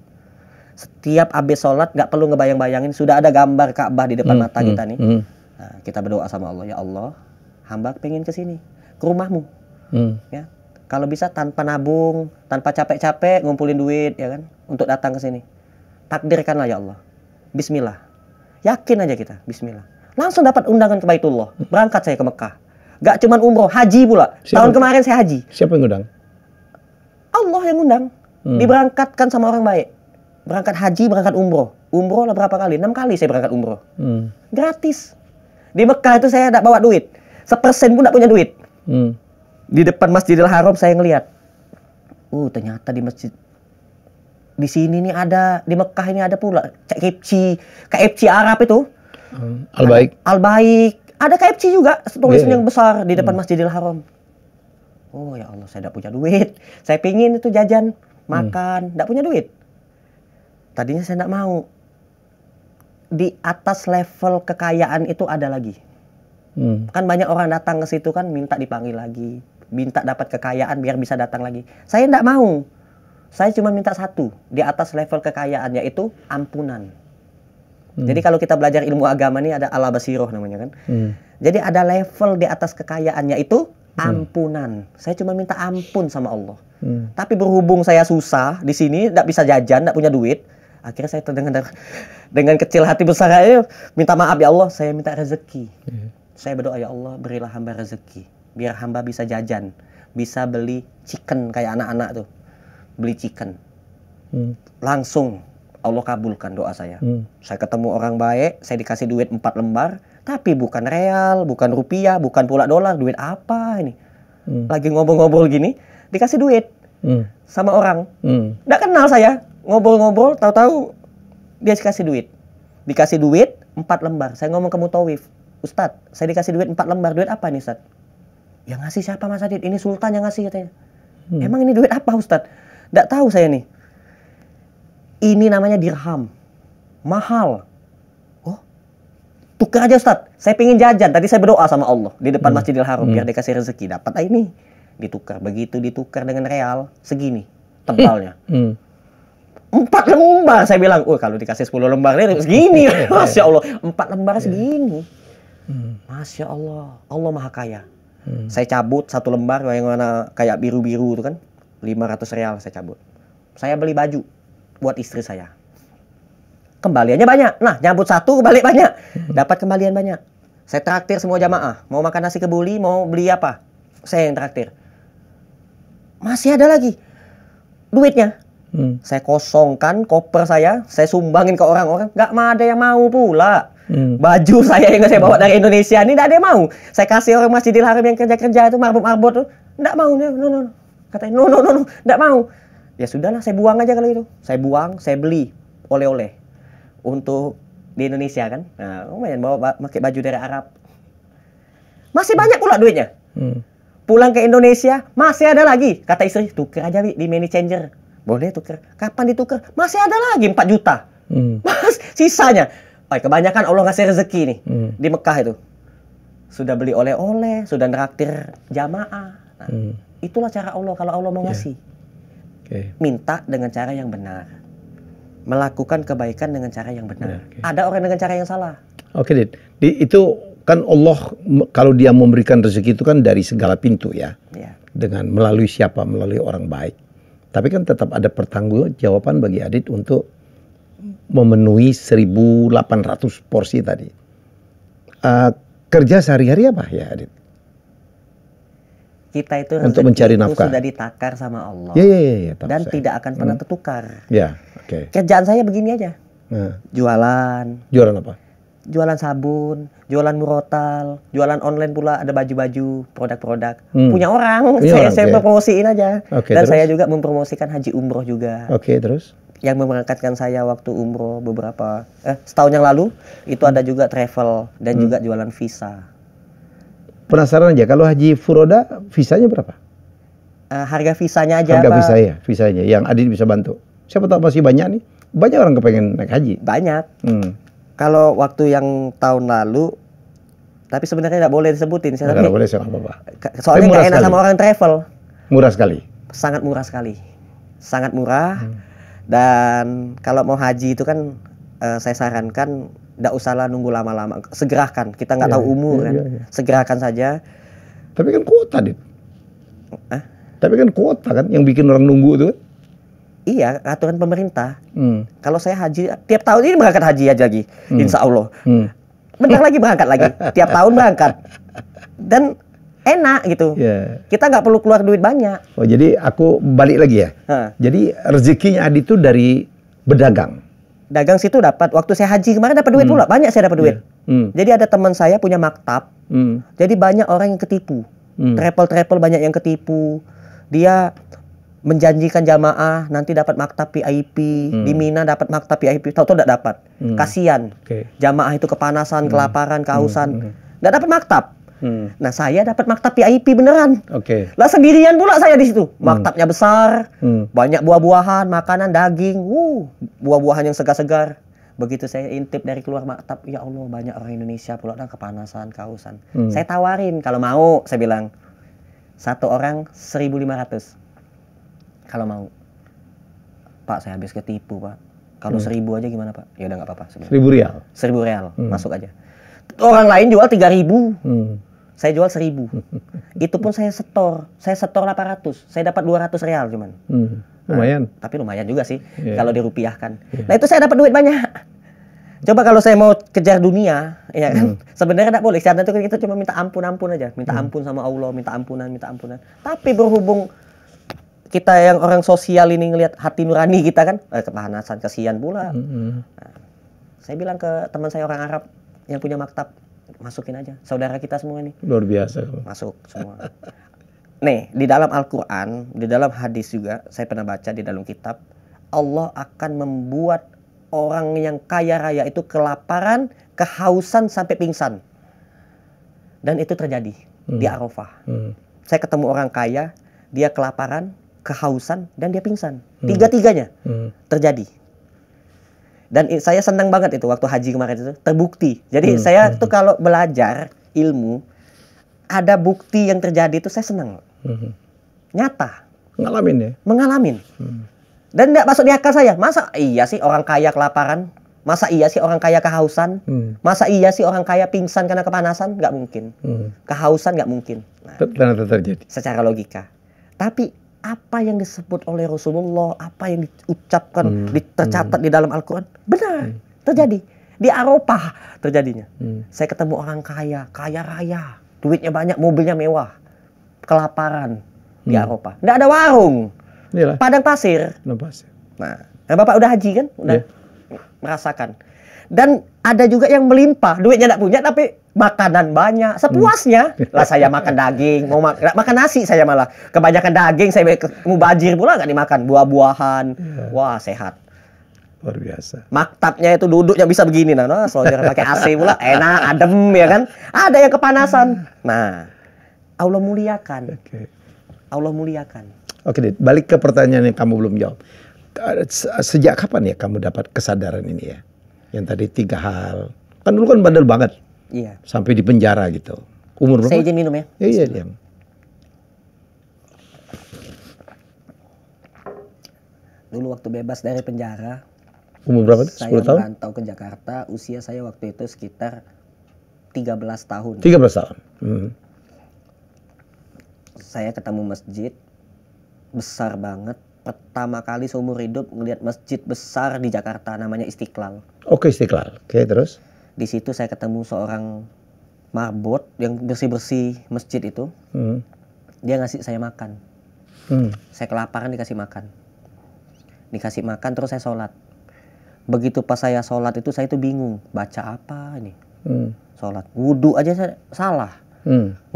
Setiap habis sholat nggak perlu ngebayang-bayangin, sudah ada gambar Ka'bah di depan mata kita nih. Nah, kita berdoa sama Allah, ya Allah, hamba pengen ke sini, ke rumahmu. Ya, kalau bisa tanpa nabung, tanpa capek-capek ngumpulin duit, ya kan, untuk datang ke sini. Takdirkanlah ya Allah. Bismillah. Yakin aja kita, Bismillah. Langsung dapat undangan ke Baitullah. Berangkat saya ke Mekah. Gak cuman umroh, haji pula. Tahun kemarin saya haji. Siapa yang ngundang? Allah yang ngundang. Diberangkatkan sama orang baik. Berangkat haji, berangkat umroh. Umroh lah berapa kali? 6 kali saya berangkat umroh. Gratis. Di Mekah itu saya tidak bawa duit. 1% pun tidak punya duit. Di depan Masjidil Haram saya ngelihat. Ternyata di masjid. Di sini nih ada, di Mekah ini ada pula. KFC Arab itu. Al-Baik. Ada KFC juga, tulisan yang besar di depan Masjidil Haram. Oh ya Allah, saya tidak punya duit. Saya pingin itu jajan, makan, tidak punya duit. Tadinya saya tidak mau. Di atas level kekayaan itu ada lagi. Kan banyak orang datang ke situ kan minta dipanggil lagi. minta dapat kekayaan biar bisa datang lagi. Saya enggak mau. Saya cuma minta satu, di atas level kekayaan, yaitu ampunan. Jadi kalau kita belajar ilmu agama ini ada ala basiroh namanya kan. Jadi ada level di atas kekayaan, yaitu ampunan. Saya cuma minta ampun sama Allah. Tapi berhubung saya susah di sini, enggak bisa jajan, enggak punya duit, akhirnya saya dengan kecil hati besar aja minta maaf ya Allah, saya minta rezeki. Saya berdoa, ya Allah berilah hamba rezeki, biar hamba bisa jajan, bisa beli chicken kayak anak-anak tuh, beli chicken. Langsung Allah kabulkan doa saya. Saya ketemu orang baik, saya dikasih duit 4 lembar, tapi bukan real, bukan rupiah, bukan pula dolar, duit apa ini? Lagi ngobrol-ngobrol gini, dikasih duit sama orang, nggak kenal saya, ngobrol-ngobrol, tahu-tahu dia dikasih duit 4 lembar. Saya ngomong ke Mutawif, Ustadz, saya dikasih duit 4 lembar, duit apa nih Ustadz? Yang ngasih siapa Mas Adit? Ini Sultan yang ngasih katanya. Emang ini duit apa Ustadz? Nggak tahu saya nih. Ini namanya dirham, mahal. Oh, tukar aja Ustadz, saya pengen jajan. Tadi saya berdoa sama Allah di depan Masjidil Haram biar dikasih rezeki. Dapat ini, ditukar. Begitu ditukar dengan real, segini tebalnya. 4 lembar, saya bilang, oh kalau dikasih 10 lembar ini segini. Masya Allah, 4 lembar segini. Masya Allah, Allah maha kaya. Saya cabut 1 lembar yang mana kayak biru-biru itu kan, 500 real saya cabut. Saya beli baju buat istri saya. Kembaliannya banyak. Nah, nyambut 1 balik banyak. Dapat kembalian banyak. Saya traktir semua jamaah. Mau makan nasi kebuli, mau beli apa, saya yang traktir. Masih ada lagi duitnya. Saya kosongkan koper saya sumbangin ke orang-orang. Nggak ada yang mau pula. Baju saya yang saya bawa dari Indonesia ini nggak ada yang mau. Saya kasih orang Masjidil Haram yang kerja-kerja itu, marbot-marbot tuh, nggak mau. No. Katanya no, nggak mau. Ya sudahlah, saya buang aja kalau itu. Saya buang, saya beli oleh-oleh untuk di Indonesia kan. Nah, lumayan bawa pakai baju dari Arab. Masih banyak pula duitnya. Pulang ke Indonesia, masih ada lagi. Kata istri, tuker aja di money changer. Boleh tuker. Kapan ditukar? Masih ada lagi 4 juta. Mas, sisanya. Kebanyakan Allah ngasih rezeki nih di Mekah itu. Sudah beli oleh-oleh, sudah nraktir jamaah. Nah, itulah cara Allah kalau Allah mau ngasih. Minta dengan cara yang benar, melakukan kebaikan dengan cara yang benar. Ada orang dengan cara yang salah. Dit. Itu kan Allah kalau dia memberikan rezeki itu kan dari segala pintu ya. Dengan melalui siapa? Melalui orang baik. Tapi kan tetap ada pertanggungjawaban bagi Adit untuk memenuhi 1.800 porsi tadi. Kerja sehari-hari apa ya Adit? Kita itu untuk mencari nafkah sudah ditakar sama Allah. Ya, dan tidak akan pernah tertukar. Kerjaan saya begini aja. Jualan. Jualan apa? Jualan sabun, jualan murotal, jualan online pula, ada baju-baju, produk-produk. Punya orang, saya promosiin aja. Dan terus? Saya juga mempromosikan haji umroh juga. Terus? Yang memberangkatkan saya waktu umroh setahun yang lalu, itu ada juga travel dan juga jualan visa. Penasaran aja, kalau haji furoda visanya berapa? Harga visanya aja. Harga visanya yang Adit bisa bantu. Siapa tahu masih banyak nih. Banyak orang kepengen naik haji. Banyak. Kalau waktu yang tahun lalu, tapi sebenarnya nggak boleh disebutin. Nggak boleh, apa-apa. Soalnya nggak enak sama orang travel. Murah sekali. Sangat murah sekali. Sangat murah. Dan kalau mau haji itu kan saya sarankan nggak usahlah nunggu lama-lama, segerakan. Kita nggak tahu umur kan. Segerakan saja. Tapi kan kuota, Dit. Tapi kan kuota kan yang bikin orang nunggu itu. Iya, aturan pemerintah. Kalau saya haji tiap tahun ini berangkat haji aja lagi, insya Allah. Bentar lagi berangkat lagi. Tiap tahun berangkat. Dan enak gitu. Kita nggak perlu keluar duit banyak. Oh, jadi aku balik lagi ya. Jadi rezekinya Adit itu dari berdagang. Dagang situ dapat. Waktu saya haji kemarin dapat duit pula. Banyak saya dapat duit. Jadi ada teman saya punya maktab. Jadi banyak orang yang ketipu. Travel banyak yang ketipu. Dia menjanjikan jamaah nanti dapat maktab VIP. Di Mina dapat maktab VIP. Tahu-tahu tidak dapat. Kasian. Jamaah itu kepanasan, kelaparan, kehausan. Tidak dapat maktab. Nah, saya dapat maktab VIP beneran. Lah sendirian pula saya di situ. Maktabnya besar, banyak buah-buahan, makanan, daging, buah-buahan yang segar-segar. Begitu saya intip dari keluar maktab, ya Allah banyak orang Indonesia pula kepanasan, kehausan. Saya tawarin kalau mau, saya bilang, Satu orang 1.500 kalau mau. Pak, saya habis ketipu, Pak. Kalau 1.000 aja gimana, Pak? Ya udah nggak apa-apa. 1.000 rial. 1.000 real, masuk aja. Orang lain jual 3.000. Saya jual 1.000. Itu pun saya setor 800. Saya dapat 200 real cuman. Lumayan. Nah, tapi lumayan juga sih kalau dirupiahkan. Nah, itu saya dapat duit banyak. Coba kalau saya mau kejar dunia, ya kan? Sebenarnya enggak boleh. Karena itu kita cuma minta ampun aja. Minta ampun sama Allah, minta ampunan. Tapi berhubung kita yang orang sosial ini ngelihat hati nurani kita kan, kepanasan, kasihan pula. Nah, saya bilang ke teman saya orang Arab yang punya maktab, masukin aja saudara kita semua ini. Luar biasa. Masuk semua. Nih, di dalam Al-Qur'an, di dalam hadis juga saya pernah baca di dalam kitab, Allah akan membuat orang yang kaya raya itu kelaparan, kehausan sampai pingsan. Dan itu terjadi di Arafah. Saya ketemu orang kaya, dia kelaparan, kehausan, dan dia pingsan. Tiga-tiganya terjadi. Dan saya senang banget itu waktu haji kemarin itu terbukti. Jadi saya tuh kalau belajar ilmu ada bukti yang terjadi itu saya senang. Nyata. Ngalamin ya? Mengalamin. Dan tidak masuk di akal saya. Masa iya sih orang kaya kelaparan? Masa iya sih orang kaya kehausan? Masa iya sih orang kaya pingsan karena kepanasan? Nggak mungkin. Kehausan nggak mungkin. Nah, ternyata terjadi. Secara logika. Tapi apa yang disebut oleh Rasulullah, apa yang diucapkan, tercatat di dalam Al-Quran, benar, terjadi. Di Arafah terjadinya. Saya ketemu orang kaya raya, duitnya banyak, mobilnya mewah, kelaparan di Arafah. Nggak ada warung, padang pasir. Nah, Bapak udah haji kan? Udah merasakan. Dan ada juga yang melimpah, duitnya nggak punya tapi makanan banyak, sepuasnya. Lah saya makan daging, mau makan nasi saya malah. Kebanyakan daging, saya mubazir pula nggak dimakan. Buah-buahan, wah sehat. Luar biasa. Maktabnya itu duduknya bisa begini. Nah, saudara pakai AC pula, enak, adem ya kan. Ada yang kepanasan. Nah, Allah muliakan. Allah muliakan. Oke, Dit, balik ke pertanyaan yang kamu belum jawab. Sejak kapan ya kamu dapat kesadaran ini ya? Yang tadi 3 hal. Kan dulu kan bandel banget. Iya. Sampai di penjara gitu. Umur berapa? Saya izin minum ya. Iya, iya. Dulu waktu bebas dari penjara. Umur berapa tuh? 10 tahun? Saya merantau ke Jakarta. Usia saya waktu itu sekitar 13 tahun. 13 tahun. Saya ketemu masjid besar banget. Pertama kali seumur hidup ngelihat masjid besar di Jakarta, namanya Istiqlal. Oke, Istiqlal. Oke, terus? Di situ saya ketemu seorang marbot yang bersih-bersih masjid itu. Dia ngasih saya makan. Saya kelaparan dikasih makan. Dikasih makan terus saya sholat. Begitu pas saya sholat itu saya tuh bingung. Baca apa ini? Sholat. Wudhu aja saya salah.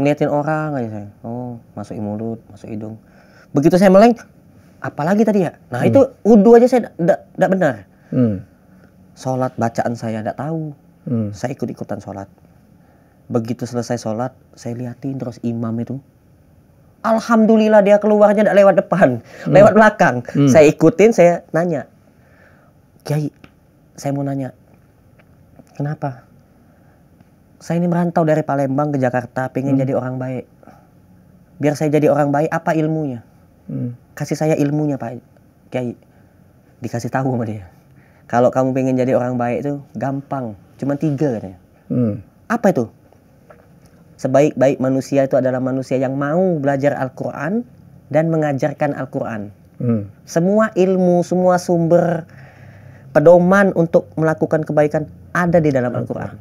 Ngeliatin orang aja saya. Oh, masukin mulut, masuk hidung. Begitu saya meleng, apalagi tadi ya? Nah itu wudhu aja saya tidak benar. Sholat bacaan saya tidak tahu. Saya ikut-ikutan sholat. Begitu selesai sholat, saya liatin terus imam itu. Alhamdulillah dia keluarnya tidak lewat depan, lewat belakang. Saya ikutin, saya nanya. Kiai, saya mau nanya. Kenapa? Saya ini merantau dari Palembang ke Jakarta, pengen jadi orang baik. Biar saya jadi orang baik, apa ilmunya? Kasih saya ilmunya Pak Kiai. Dikasih tahu sama dia. Kalau kamu pengen jadi orang baik itu gampang. Cuma 3 katanya. Apa itu? Sebaik-baik manusia itu adalah manusia yang mau belajar Al-Quran dan mengajarkan Al-Quran. Semua ilmu, semua sumber pedoman untuk melakukan kebaikan ada di dalam Al-Quran.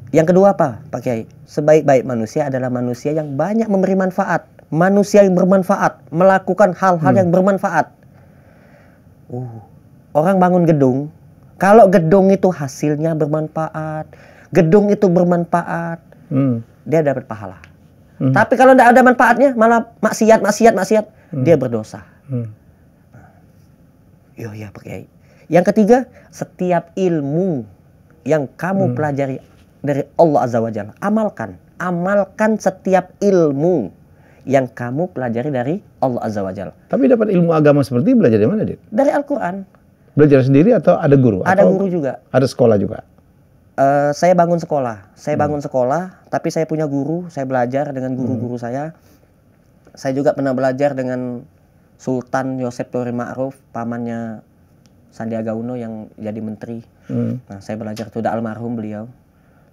Yang kedua apa Pak Kiai? Sebaik-baik manusia adalah manusia yang banyak memberi manfaat. Manusia yang bermanfaat. Melakukan hal-hal yang bermanfaat. Orang bangun gedung. Kalau gedung itu hasilnya bermanfaat, gedung itu bermanfaat, dia dapat pahala. Tapi kalau tidak ada manfaatnya, malah maksiat, dia berdosa. Ya Pak Kiai. Yang ketiga, setiap ilmu yang kamu pelajari dari Allah Azza wa Jalla, amalkan setiap ilmu yang kamu pelajari dari Allah Azza wa Jalla. Tapi dapat ilmu agama seperti belajar dari mana, Dit? Dari Al-Quran. Belajar sendiri atau ada guru? Ada guru juga. Ada sekolah juga? Saya bangun sekolah. Tapi saya punya guru. Saya belajar dengan guru-guru saya. Saya juga pernah belajar dengan Sultan Yosep Tori Ma'ruf, pamannya Sandiaga Uno yang jadi menteri. Nah, saya belajar tuh, udah almarhum beliau.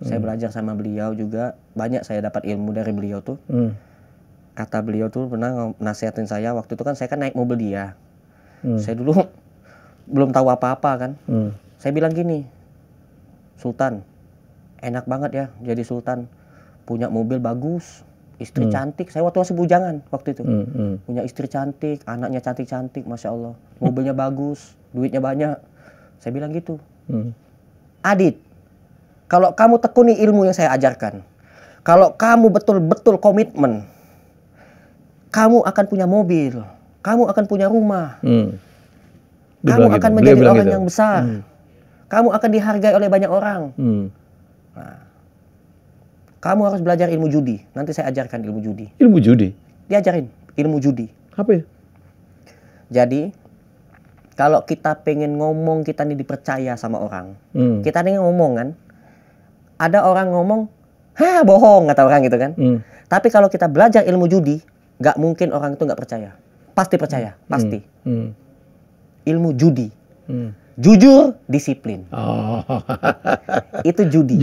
Saya belajar sama beliau juga, banyak saya dapat ilmu dari beliau tuh. Kata beliau tuh pernah nasihatin saya, waktu itu kan saya kan naik mobil dia. Saya dulu belum tahu apa-apa kan. Saya bilang gini, Sultan, enak banget ya jadi sultan. Punya mobil bagus, istri cantik. Saya waktu masih bujangan waktu itu. Punya istri cantik, anaknya cantik-cantik, Masya Allah. Mobilnya bagus, duitnya banyak. Saya bilang gitu. Adit, kalau kamu tekuni ilmu yang saya ajarkan, kalau kamu betul-betul komitmen, kamu akan punya mobil, kamu akan punya rumah, kamu akan menjadi orang yang besar, kamu akan dihargai oleh banyak orang. Nah, kamu harus belajar ilmu judi. Nanti saya ajarkan ilmu judi. Ilmu judi? Diajarin ilmu judi. Apa ya? Jadi, kalau kita pengen ngomong, kita nih dipercaya sama orang. Kita nih ngomong kan, ada orang ngomong, hah bohong, kata orang gitu kan. Tapi kalau kita belajar ilmu judi, nggak mungkin orang itu nggak percaya. Pasti percaya, pasti. Ilmu judi. Jujur, disiplin. Itu judi.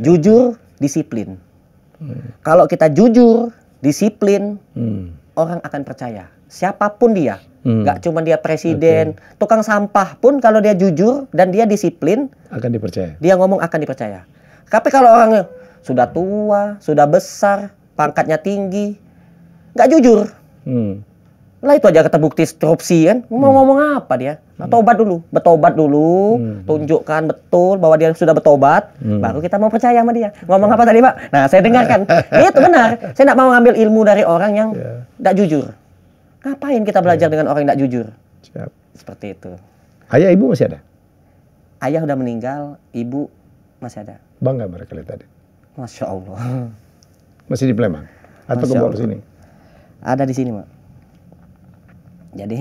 Jujur, disiplin. Kalau kita jujur, disiplin, orang akan percaya. Siapapun dia. Nggak cuma dia presiden, tukang sampah pun kalau dia jujur dan dia disiplin, akan dipercaya. Dia ngomong akan dipercaya. Tapi kalau orangnya sudah tua, sudah besar, pangkatnya tinggi, nggak jujur. Lah itu aja terbukti korupsi kan. Mau ngomong apa dia? Tobat dulu, bertobat dulu, tunjukkan betul bahwa dia sudah bertobat, baru kita mau percaya sama dia. Ngomong apa tadi, Pak? Nah, saya dengarkan. Itu benar. Saya nggak mau ngambil ilmu dari orang yang nggak jujur. Ngapain kita belajar dengan orang yang nggak jujur? Siap. Seperti itu. Ayah ibu masih ada? Ayah udah meninggal, ibu masih ada. Bangga mereka lihat tadi. Masya Allah. Masih di Palembang? Atau ke bawah sini? Ada di sini, Mak. Jadi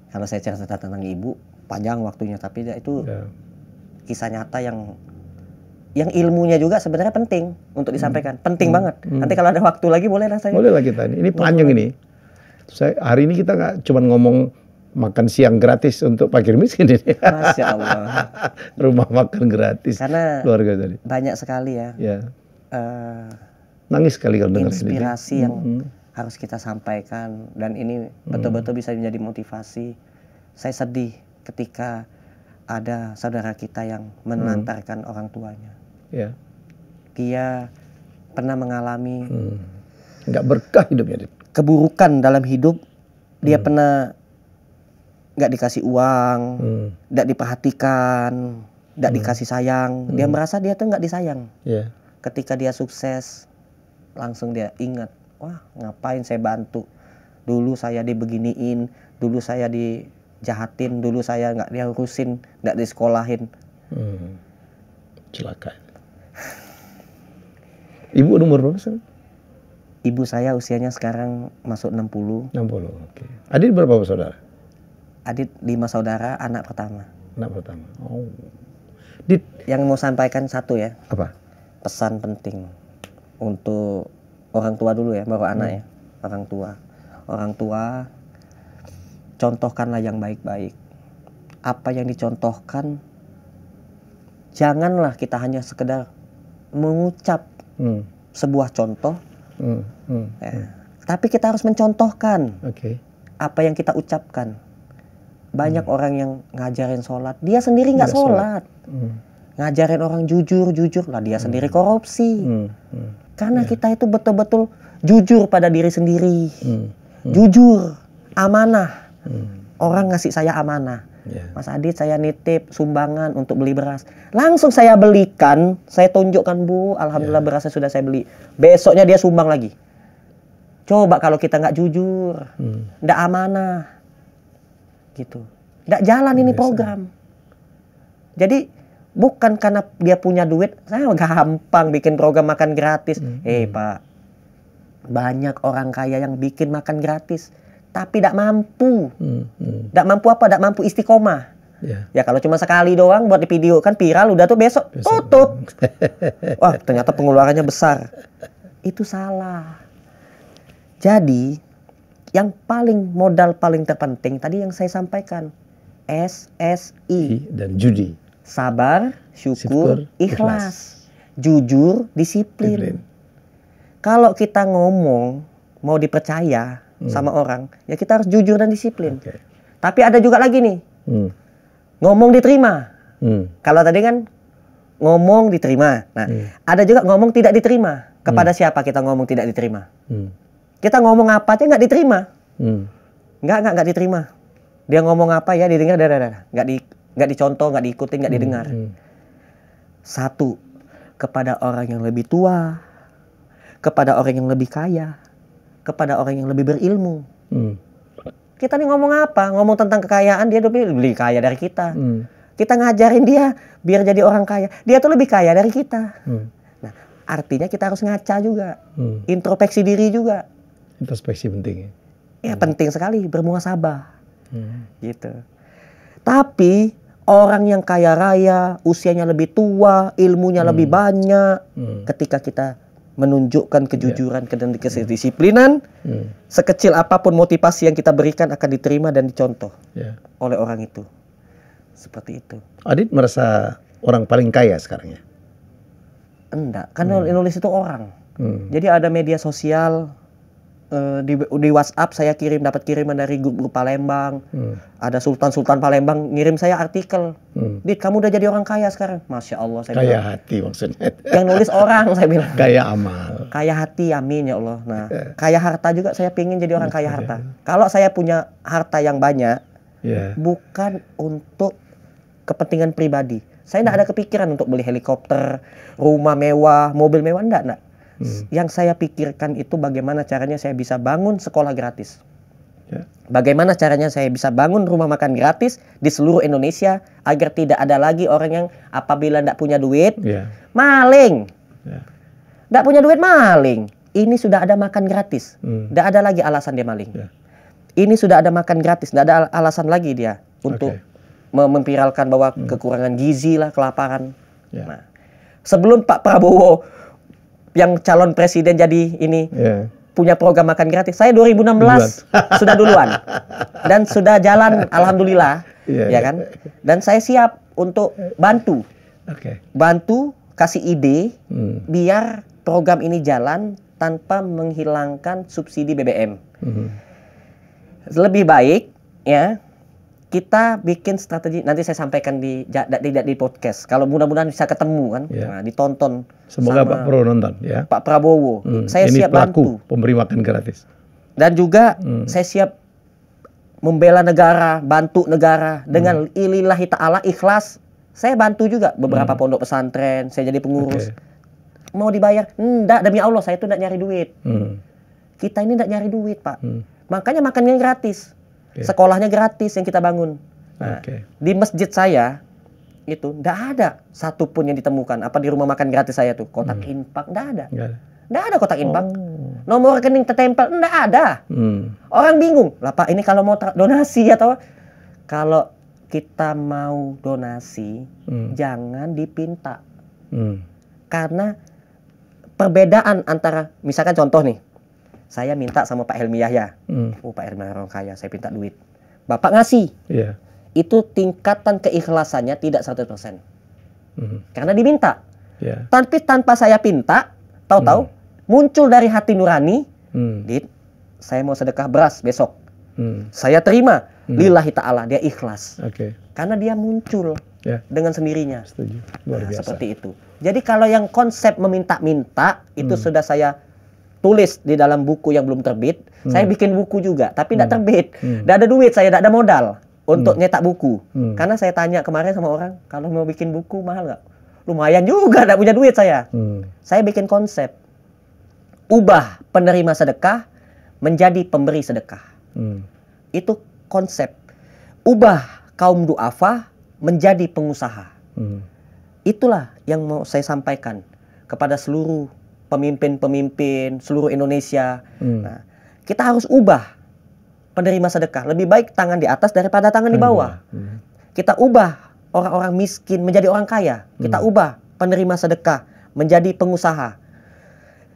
kalau saya cerita tentang ibu panjang waktunya, tapi itu kisah nyata yang ilmunya juga sebenarnya penting untuk disampaikan. Penting banget. Nanti kalau ada waktu lagi boleh lah saya. Boleh lah kita ini panjang ini. Hari ini kita nggak cuma ngomong makan siang gratis untuk fakir miskin ini. Masya Allah. Rumah makan gratis. Karena keluarga tadi. Banyak sekali ya. Nangis sekali kalau dengar inspirasi yang harus kita sampaikan, dan ini betul-betul bisa menjadi motivasi. Saya sedih ketika ada saudara kita yang menelantarkan orang tuanya. Dia pernah mengalami nggak berkah hidupnya. Keburukan dalam hidup. Dia pernah nggak dikasih uang, nggak diperhatikan, nggak dikasih sayang. Dia merasa dia tuh nggak disayang. Ketika dia sukses, langsung dia ingat, wah ngapain saya bantu? Dulu saya dibeginiin, dulu saya dijahatin, dulu saya nggak diurusin, nggak disekolahin. Celaka. Ibu umur berapa sekarang? Ibu saya usianya sekarang masuk 60. 60, oke. Adik berapa saudara? Adik 5 saudara, anak pertama. Anak pertama. Oh. Yang mau sampaikan satu ya. Apa? Pesan penting untuk orang tua dulu ya, baru anak ya. Orang tua, contohkanlah yang baik-baik. Apa yang dicontohkan, janganlah kita hanya sekedar mengucap sebuah contoh. Tapi kita harus mencontohkan apa yang kita ucapkan. Banyak orang yang ngajarin sholat, dia sendiri nggak sholat. Ngajarin orang jujur lah, dia sendiri korupsi. Karena kita itu betul-betul jujur pada diri sendiri. Jujur, amanah. Orang ngasih saya amanah. Mas Adit, saya nitip sumbangan untuk beli beras. Langsung saya belikan, saya tunjukkan, Bu, alhamdulillah berasnya sudah saya beli. Besoknya dia sumbang lagi. Coba kalau kita nggak jujur, nggak amanah, gitu, nggak jalan ini program. Jadi bukan karena dia punya duit, saya gampang bikin program makan gratis. Pak, banyak orang kaya yang bikin makan gratis, tapi tidak mampu. Tidak mampu apa? Tidak mampu istiqomah. Ya kalau cuma sekali doang buat di video kan viral, udah tuh besok tutup. Wah ternyata pengeluarannya besar. Itu salah. Jadi yang modal paling terpenting tadi yang saya sampaikan, SSI. Dan judi. Sabar, syukur, ikhlas. Jujur, disiplin. Kalau kita ngomong mau dipercaya sama orang, ya kita harus jujur dan disiplin. Tapi ada juga lagi nih, ngomong diterima. Kalau tadi kan ngomong diterima. Nah, ada juga ngomong tidak diterima. Kepada siapa kita ngomong tidak diterima? Kita ngomong apa aja nggak diterima. Nggak diterima. Dia ngomong apa ya didengar, nggak dicontoh, nggak diikutin, nggak didengar. Satu, kepada orang yang lebih tua, kepada orang yang lebih kaya, kepada orang yang lebih berilmu. Kita nih ngomong apa? Ngomong tentang kekayaan, dia lebih kaya dari kita. Kita ngajarin dia biar jadi orang kaya, dia tuh lebih kaya dari kita. Nah, artinya kita harus ngaca juga, introspeksi diri juga. Introspeksi penting. Ya penting sekali, bermuhasabah. Gitu. Tapi orang yang kaya raya, usianya lebih tua, ilmunya lebih banyak, ketika kita menunjukkan kejujuran dan kedisiplinan, sekecil apapun motivasi yang kita berikan akan diterima dan dicontoh oleh orang itu. Seperti itu. Adit merasa orang paling kaya sekarang ya? Enggak, kan nulis itu orang. Jadi ada media sosial, di WhatsApp saya dapat kiriman dari grup Palembang. Ada Sultan Palembang ngirim saya artikel. Dit, kamu udah jadi orang kaya sekarang. Masya Allah, saya kaya bilang. Hati maksudnya. Yang nulis orang, saya bilang. Kaya amal. Kaya hati, amin ya Allah. Nah, kaya harta juga saya pengen jadi orang kaya harta. Kalau saya punya harta yang banyak, bukan untuk kepentingan pribadi. Saya tidak ada kepikiran untuk beli helikopter, rumah mewah, mobil mewah, enggak. Yang saya pikirkan itu bagaimana caranya saya bisa bangun sekolah gratis. Bagaimana caranya saya bisa bangun rumah makan gratis di seluruh Indonesia agar tidak ada lagi orang yang apabila tidak punya duit, maling. Tidak punya duit, maling. Ini sudah ada makan gratis. Tidak ada lagi alasan dia maling. Ini sudah ada makan gratis. Tidak ada alasan lagi dia untuk memviralkan bahwa kekurangan gizi lah, kelaparan. Nah, sebelum Pak Prabowo yang calon presiden jadi ini punya program makan gratis, saya 2016 sudah duluan dan sudah jalan, alhamdulillah, ya kan. Dan saya siap untuk bantu, kasih ide biar program ini jalan tanpa menghilangkan subsidi BBM. Lebih baik ya. Kita bikin strategi, nanti saya sampaikan tidak di podcast. Kalau mudah-mudahan bisa ketemu kan, nah, ditonton. Semoga Pak Prabowo nonton ya. Pak Prabowo, saya ini siap pelaku bantu. Pemberi makan gratis. Dan juga saya siap membela negara, bantu negara dengan lillahi ta'ala, ikhlas. Saya bantu juga beberapa pondok pesantren, saya jadi pengurus. Mau dibayar? Enggak, demi Allah saya itu enggak nyari duit. Kita ini enggak nyari duit, Pak. Makanya makannya gratis. Sekolahnya gratis yang kita bangun. Nah, di masjid saya itu nggak ada satupun yang ditemukan. Apa di rumah makan gratis saya tuh kotak infak nggak ada. Nggak ada kotak infak. Nomor rekening tertempel nggak ada. Orang bingung. Lah Pak, ini kalau mau donasi atau kalau kita mau donasi jangan dipinta. Karena perbedaan antara misalkan contoh nih. Saya minta sama Pak Helmi Yahya. Oh, Pak Helmi orang kaya, saya minta duit. Bapak ngasih. Itu tingkatan keikhlasannya tidak 100%. Karena diminta. Tapi tanpa saya pinta, tahu-tahu muncul dari hati nurani, Dit, saya mau sedekah beras besok. Saya terima. Lillahi ta'ala, dia ikhlas. Karena dia muncul dengan sendirinya. Setuju. Luar biasa. Seperti itu. Jadi kalau yang konsep meminta-minta, itu sudah saya tulis di dalam buku yang belum terbit. Saya bikin buku juga, tapi tidak terbit. Tidak ada duit, saya tidak ada modal untuk nyetak buku. Karena saya tanya kemarin sama orang, kalau mau bikin buku mahal nggak? Lumayan juga, tidak punya duit saya. Saya bikin konsep. Ubah penerima sedekah menjadi pemberi sedekah. Itu konsep. Ubah kaum du'afa menjadi pengusaha. Itulah yang mau saya sampaikan kepada seluruh pemimpin-pemimpin seluruh Indonesia. Nah, kita harus ubah penerima sedekah. Lebih baik tangan di atas daripada tangan di bawah. Kita ubah orang-orang miskin menjadi orang kaya. Kita ubah penerima sedekah menjadi pengusaha.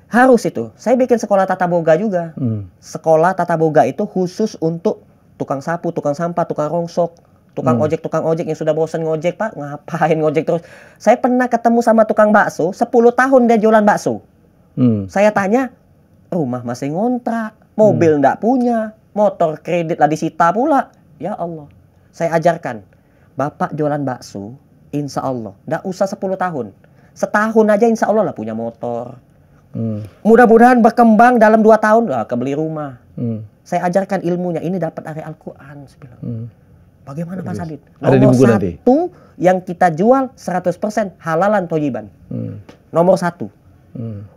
Harus itu. Saya bikin sekolah tata boga juga. Sekolah tata boga itu khusus untuk tukang sapu, tukang sampah, tukang rongsok, tukang ojek yang sudah bosan ngojek, Pak. Ngapain ngojek terus? Saya pernah ketemu sama tukang bakso, 10 tahun dia jualan bakso. Saya tanya, rumah masih ngontrak, mobil ndak punya, motor kredit lah disita pula. Ya Allah. Saya ajarkan, Bapak jualan bakso, insya Allah, ndak usah 10 tahun. Setahun aja insya Allah lah punya motor. Mudah-mudahan berkembang dalam 2 tahun lah kebeli rumah. Saya ajarkan ilmunya, ini dapat dari Al-Quran. Bagaimana Pak Sadid? Nomor 1 yang kita jual 100% halalan thoyiban. Nomor 1.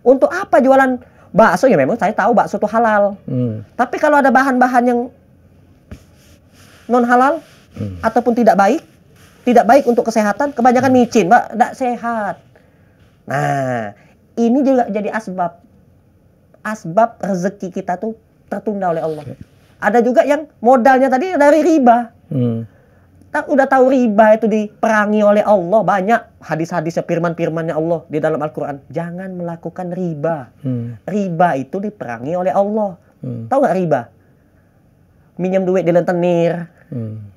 Untuk apa jualan bakso? Ya memang saya tahu bakso itu halal. Tapi kalau ada bahan-bahan yang non halal ataupun tidak baik untuk kesehatan, kebanyakan micin, Pak, tidak sehat. Nah, ini juga jadi asbab rezeki kita tuh tertunda oleh Allah. Ada juga yang modalnya tadi dari riba. Udah tahu riba itu diperangi oleh Allah. Banyak hadis-hadisnya, firman-firmannya Allah di dalam Al-Quran. Jangan melakukan riba. Riba itu diperangi oleh Allah. Tahu nggak riba? Minjem duit di lentenir.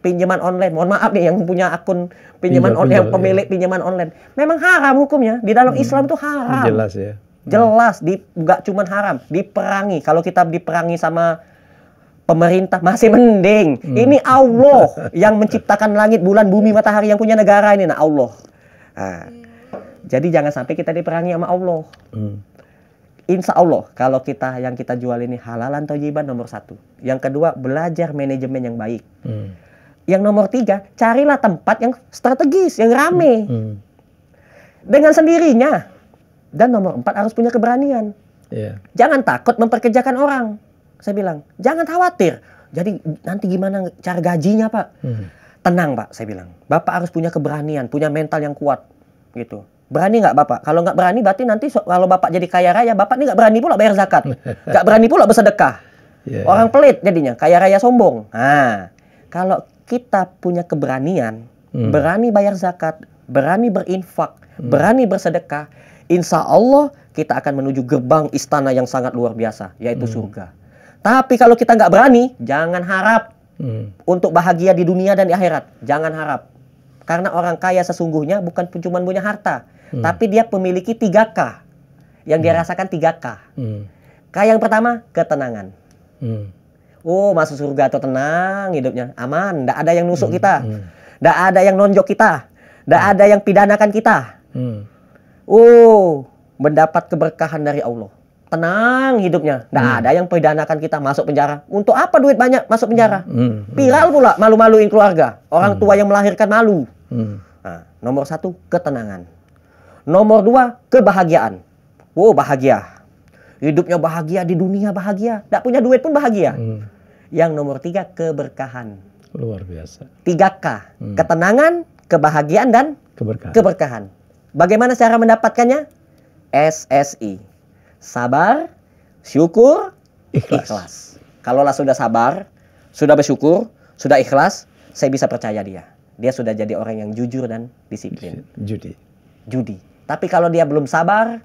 Pinjaman online. Mohon maaf nih yang punya akun pinjaman online, yang pemilik pinjaman online. Memang haram hukumnya. Di dalam Islam itu haram. Jelas ya. Jelas, nggak cuma haram, diperangi. Kalau kita diperangi sama pemerintah masih mending. Ini Allah yang menciptakan langit, bulan, bumi, matahari, yang punya negara ini. Nah, Allah. Nah, jadi jangan sampai kita diperangi sama Allah. Insya Allah kalau yang kita jual ini halalan thoyiban nomor 1. Yang kedua, belajar manajemen yang baik. Yang nomor 3, carilah tempat yang strategis, yang rame. Dengan sendirinya. Dan nomor 4, harus punya keberanian. Jangan takut memperkerjakan orang. Saya bilang, jangan khawatir. Jadi nanti gimana cara gajinya, Pak? Tenang, Pak, saya bilang. Bapak harus punya keberanian, punya mental yang kuat. Gitu. Berani nggak Bapak? Kalau nggak berani, berarti nanti kalau Bapak jadi kaya raya, Bapak ini nggak berani pula bayar zakat. Nggak berani pula bersedekah. Orang pelit jadinya, kaya raya sombong. Nah, kalau kita punya keberanian, berani bayar zakat, berani berinfak, berani bersedekah, insya Allah kita akan menuju gerbang istana yang sangat luar biasa, yaitu surga. Tapi kalau kita nggak berani, jangan harap untuk bahagia di dunia dan di akhirat. Jangan harap. Karena orang kaya sesungguhnya bukan cuma punya harta, tapi dia memiliki 3K. Yang dia rasakan 3K. K yang pertama, ketenangan. Oh, masuk surga atau tenang hidupnya. Aman, nggak ada yang nusuk kita. Nggak ada yang nonjok kita. Nggak ada yang pidanakan kita. Oh, mendapat keberkahan dari Allah. Tenang hidupnya. Nggak ada yang pidanakan kita masuk penjara. Untuk apa duit banyak masuk penjara? Viral pula, malu-maluin keluarga. Orang tua yang melahirkan malu. Nah, nomor 1, ketenangan. Nomor 2, kebahagiaan. Oh, bahagia. Hidupnya bahagia, di dunia bahagia. Nggak punya duit pun bahagia. Yang nomor 3, keberkahan. Luar biasa. 3K. Ketenangan, kebahagiaan, dan keberkahan. Bagaimana cara mendapatkannya? SSI. Sabar, syukur, ikhlas. Kalaulah sudah sabar, sudah bersyukur, sudah ikhlas, saya bisa percaya dia. Dia sudah jadi orang yang jujur dan disiplin. Judi. Tapi kalau dia belum sabar,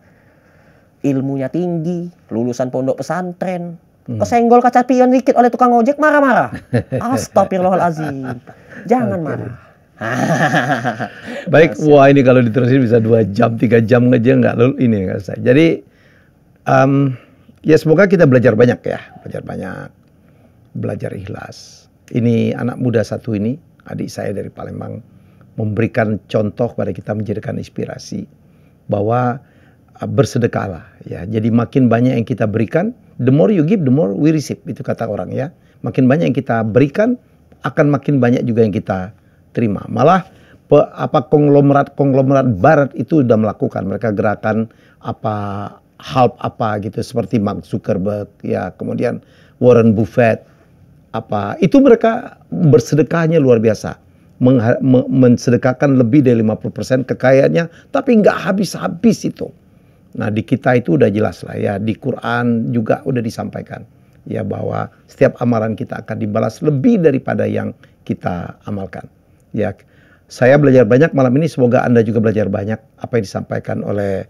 ilmunya tinggi, lulusan pondok pesantren, kesenggol kaca pion dikit oleh tukang ojek, marah-marah. Astagfirullahaladzim. Jangan marah. Baik, wah ini kalau diterusin bisa 2 jam, 3 jam aja nggak ini nggak saya. Jadi ya semoga kita belajar banyak ya, belajar ikhlas. Ini anak muda satu ini, adik saya dari Palembang, memberikan contoh pada kita, menjadikan inspirasi bahwa bersedekahlah ya. Jadi makin banyak yang kita berikan, the more you give, the more we receive, itu kata orang ya. Makin banyak yang kita berikan, akan makin banyak juga yang kita terima. Malah konglomerat barat itu sudah melakukan, mereka gerakan help gitu, seperti Mark Zuckerberg ya, kemudian Warren Buffett itu mereka bersedekahnya luar biasa, mensedekahkan lebih dari 50% kekayaannya, tapi nggak habis-habis itu. Nah, di kita itu udah jelas lah ya, di Quran juga udah disampaikan ya, bahwa setiap amalan kita akan dibalas lebih daripada yang kita amalkan ya. Saya belajar banyak malam ini, semoga Anda juga belajar banyak apa yang disampaikan oleh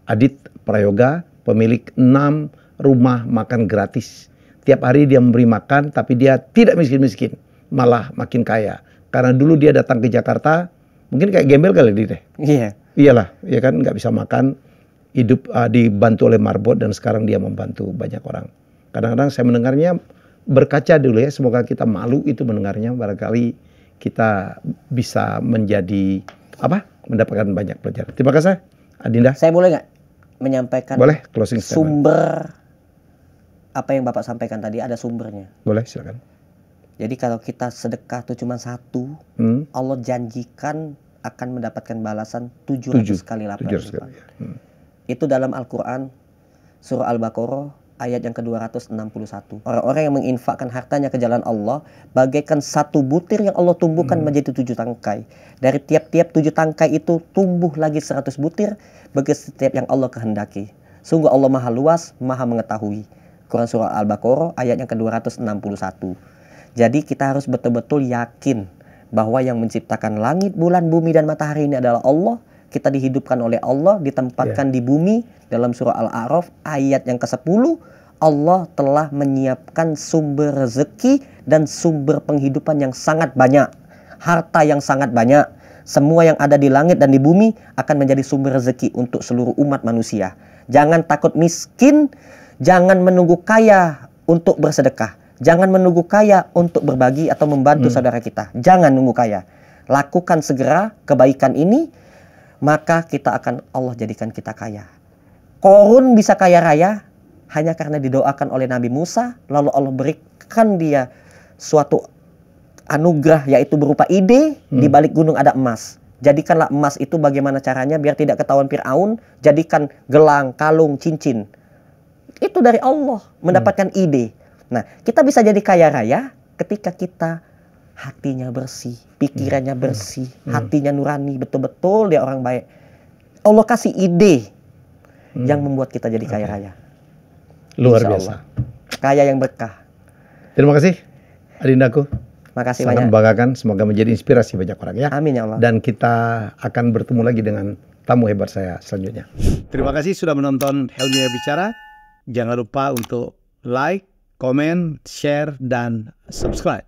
Adit Prayoga pemilik 6 rumah makan gratis. Tiap hari dia memberi makan, tapi dia tidak miskin-miskin, malah makin kaya. Karena dulu dia datang ke Jakarta, mungkin kayak gembel kali dia. Iya. Iyalah, ya kan nggak bisa makan, hidup dibantu oleh marbot, dan sekarang dia membantu banyak orang. Kadang-kadang saya mendengarnya, berkaca dulu ya, semoga kita malu itu mendengarnya, barangkali kita bisa menjadi mendapatkan banyak pelajaran. Terima kasih, Adinda. Saya boleh nggak menyampaikan closing statement. Sumber apa yang Bapak sampaikan tadi, ada sumbernya. Boleh, silakan. Jadi kalau kita sedekah itu cuma 1, Allah janjikan akan mendapatkan balasan 700 kali lipat. Itu dalam Al-Quran, surah Al-Baqarah, ayat yang ke-261. Orang-orang yang menginfakkan hartanya ke jalan Allah, bagaikan 1 butir yang Allah tumbuhkan menjadi 7 tangkai. Dari tiap-tiap 7 tangkai itu tumbuh lagi 100 butir, bagi setiap yang Allah kehendaki. Sungguh Allah maha luas, maha mengetahui. Quran surah Al-Baqarah, ayat yang ke-261. Jadi kita harus betul-betul yakin bahwa yang menciptakan langit, bulan, bumi, dan matahari ini adalah Allah. Kita dihidupkan oleh Allah, ditempatkan di bumi. Dalam surah Al-A'raf ayat yang ke-10, Allah telah menyiapkan sumber rezeki dan sumber penghidupan yang sangat banyak. Harta yang sangat banyak. Semua yang ada di langit dan di bumi akan menjadi sumber rezeki untuk seluruh umat manusia. Jangan takut miskin, jangan menunggu kaya untuk bersedekah. Jangan menunggu kaya untuk berbagi atau membantu saudara kita. Jangan nunggu kaya. Lakukan segera kebaikan ini, maka Allah jadikan kita kaya. Korun bisa kaya raya hanya karena didoakan oleh Nabi Musa, lalu Allah berikan dia suatu anugerah, yaitu berupa ide. Di balik gunung ada emas. Jadikanlah emas itu bagaimana caranya biar tidak ketahuan Fir'aun. Jadikan gelang, kalung, cincin. Itu dari Allah, mendapatkan ide. Nah, kita bisa jadi kaya raya ketika kita hatinya bersih, pikirannya bersih, hatinya nurani, betul-betul dia orang baik. Allah kasih ide yang membuat kita jadi kaya raya. Luar biasa. Kaya yang berkah. Terima kasih, Adindaku. Makasih sangat banyak. membanggakan, semoga menjadi inspirasi banyak orang ya. Amin ya Allah. Dan kita akan bertemu lagi dengan tamu hebat saya selanjutnya. Terima kasih sudah menonton Helmi Bicara. Jangan lupa untuk like, komen, share, dan subscribe.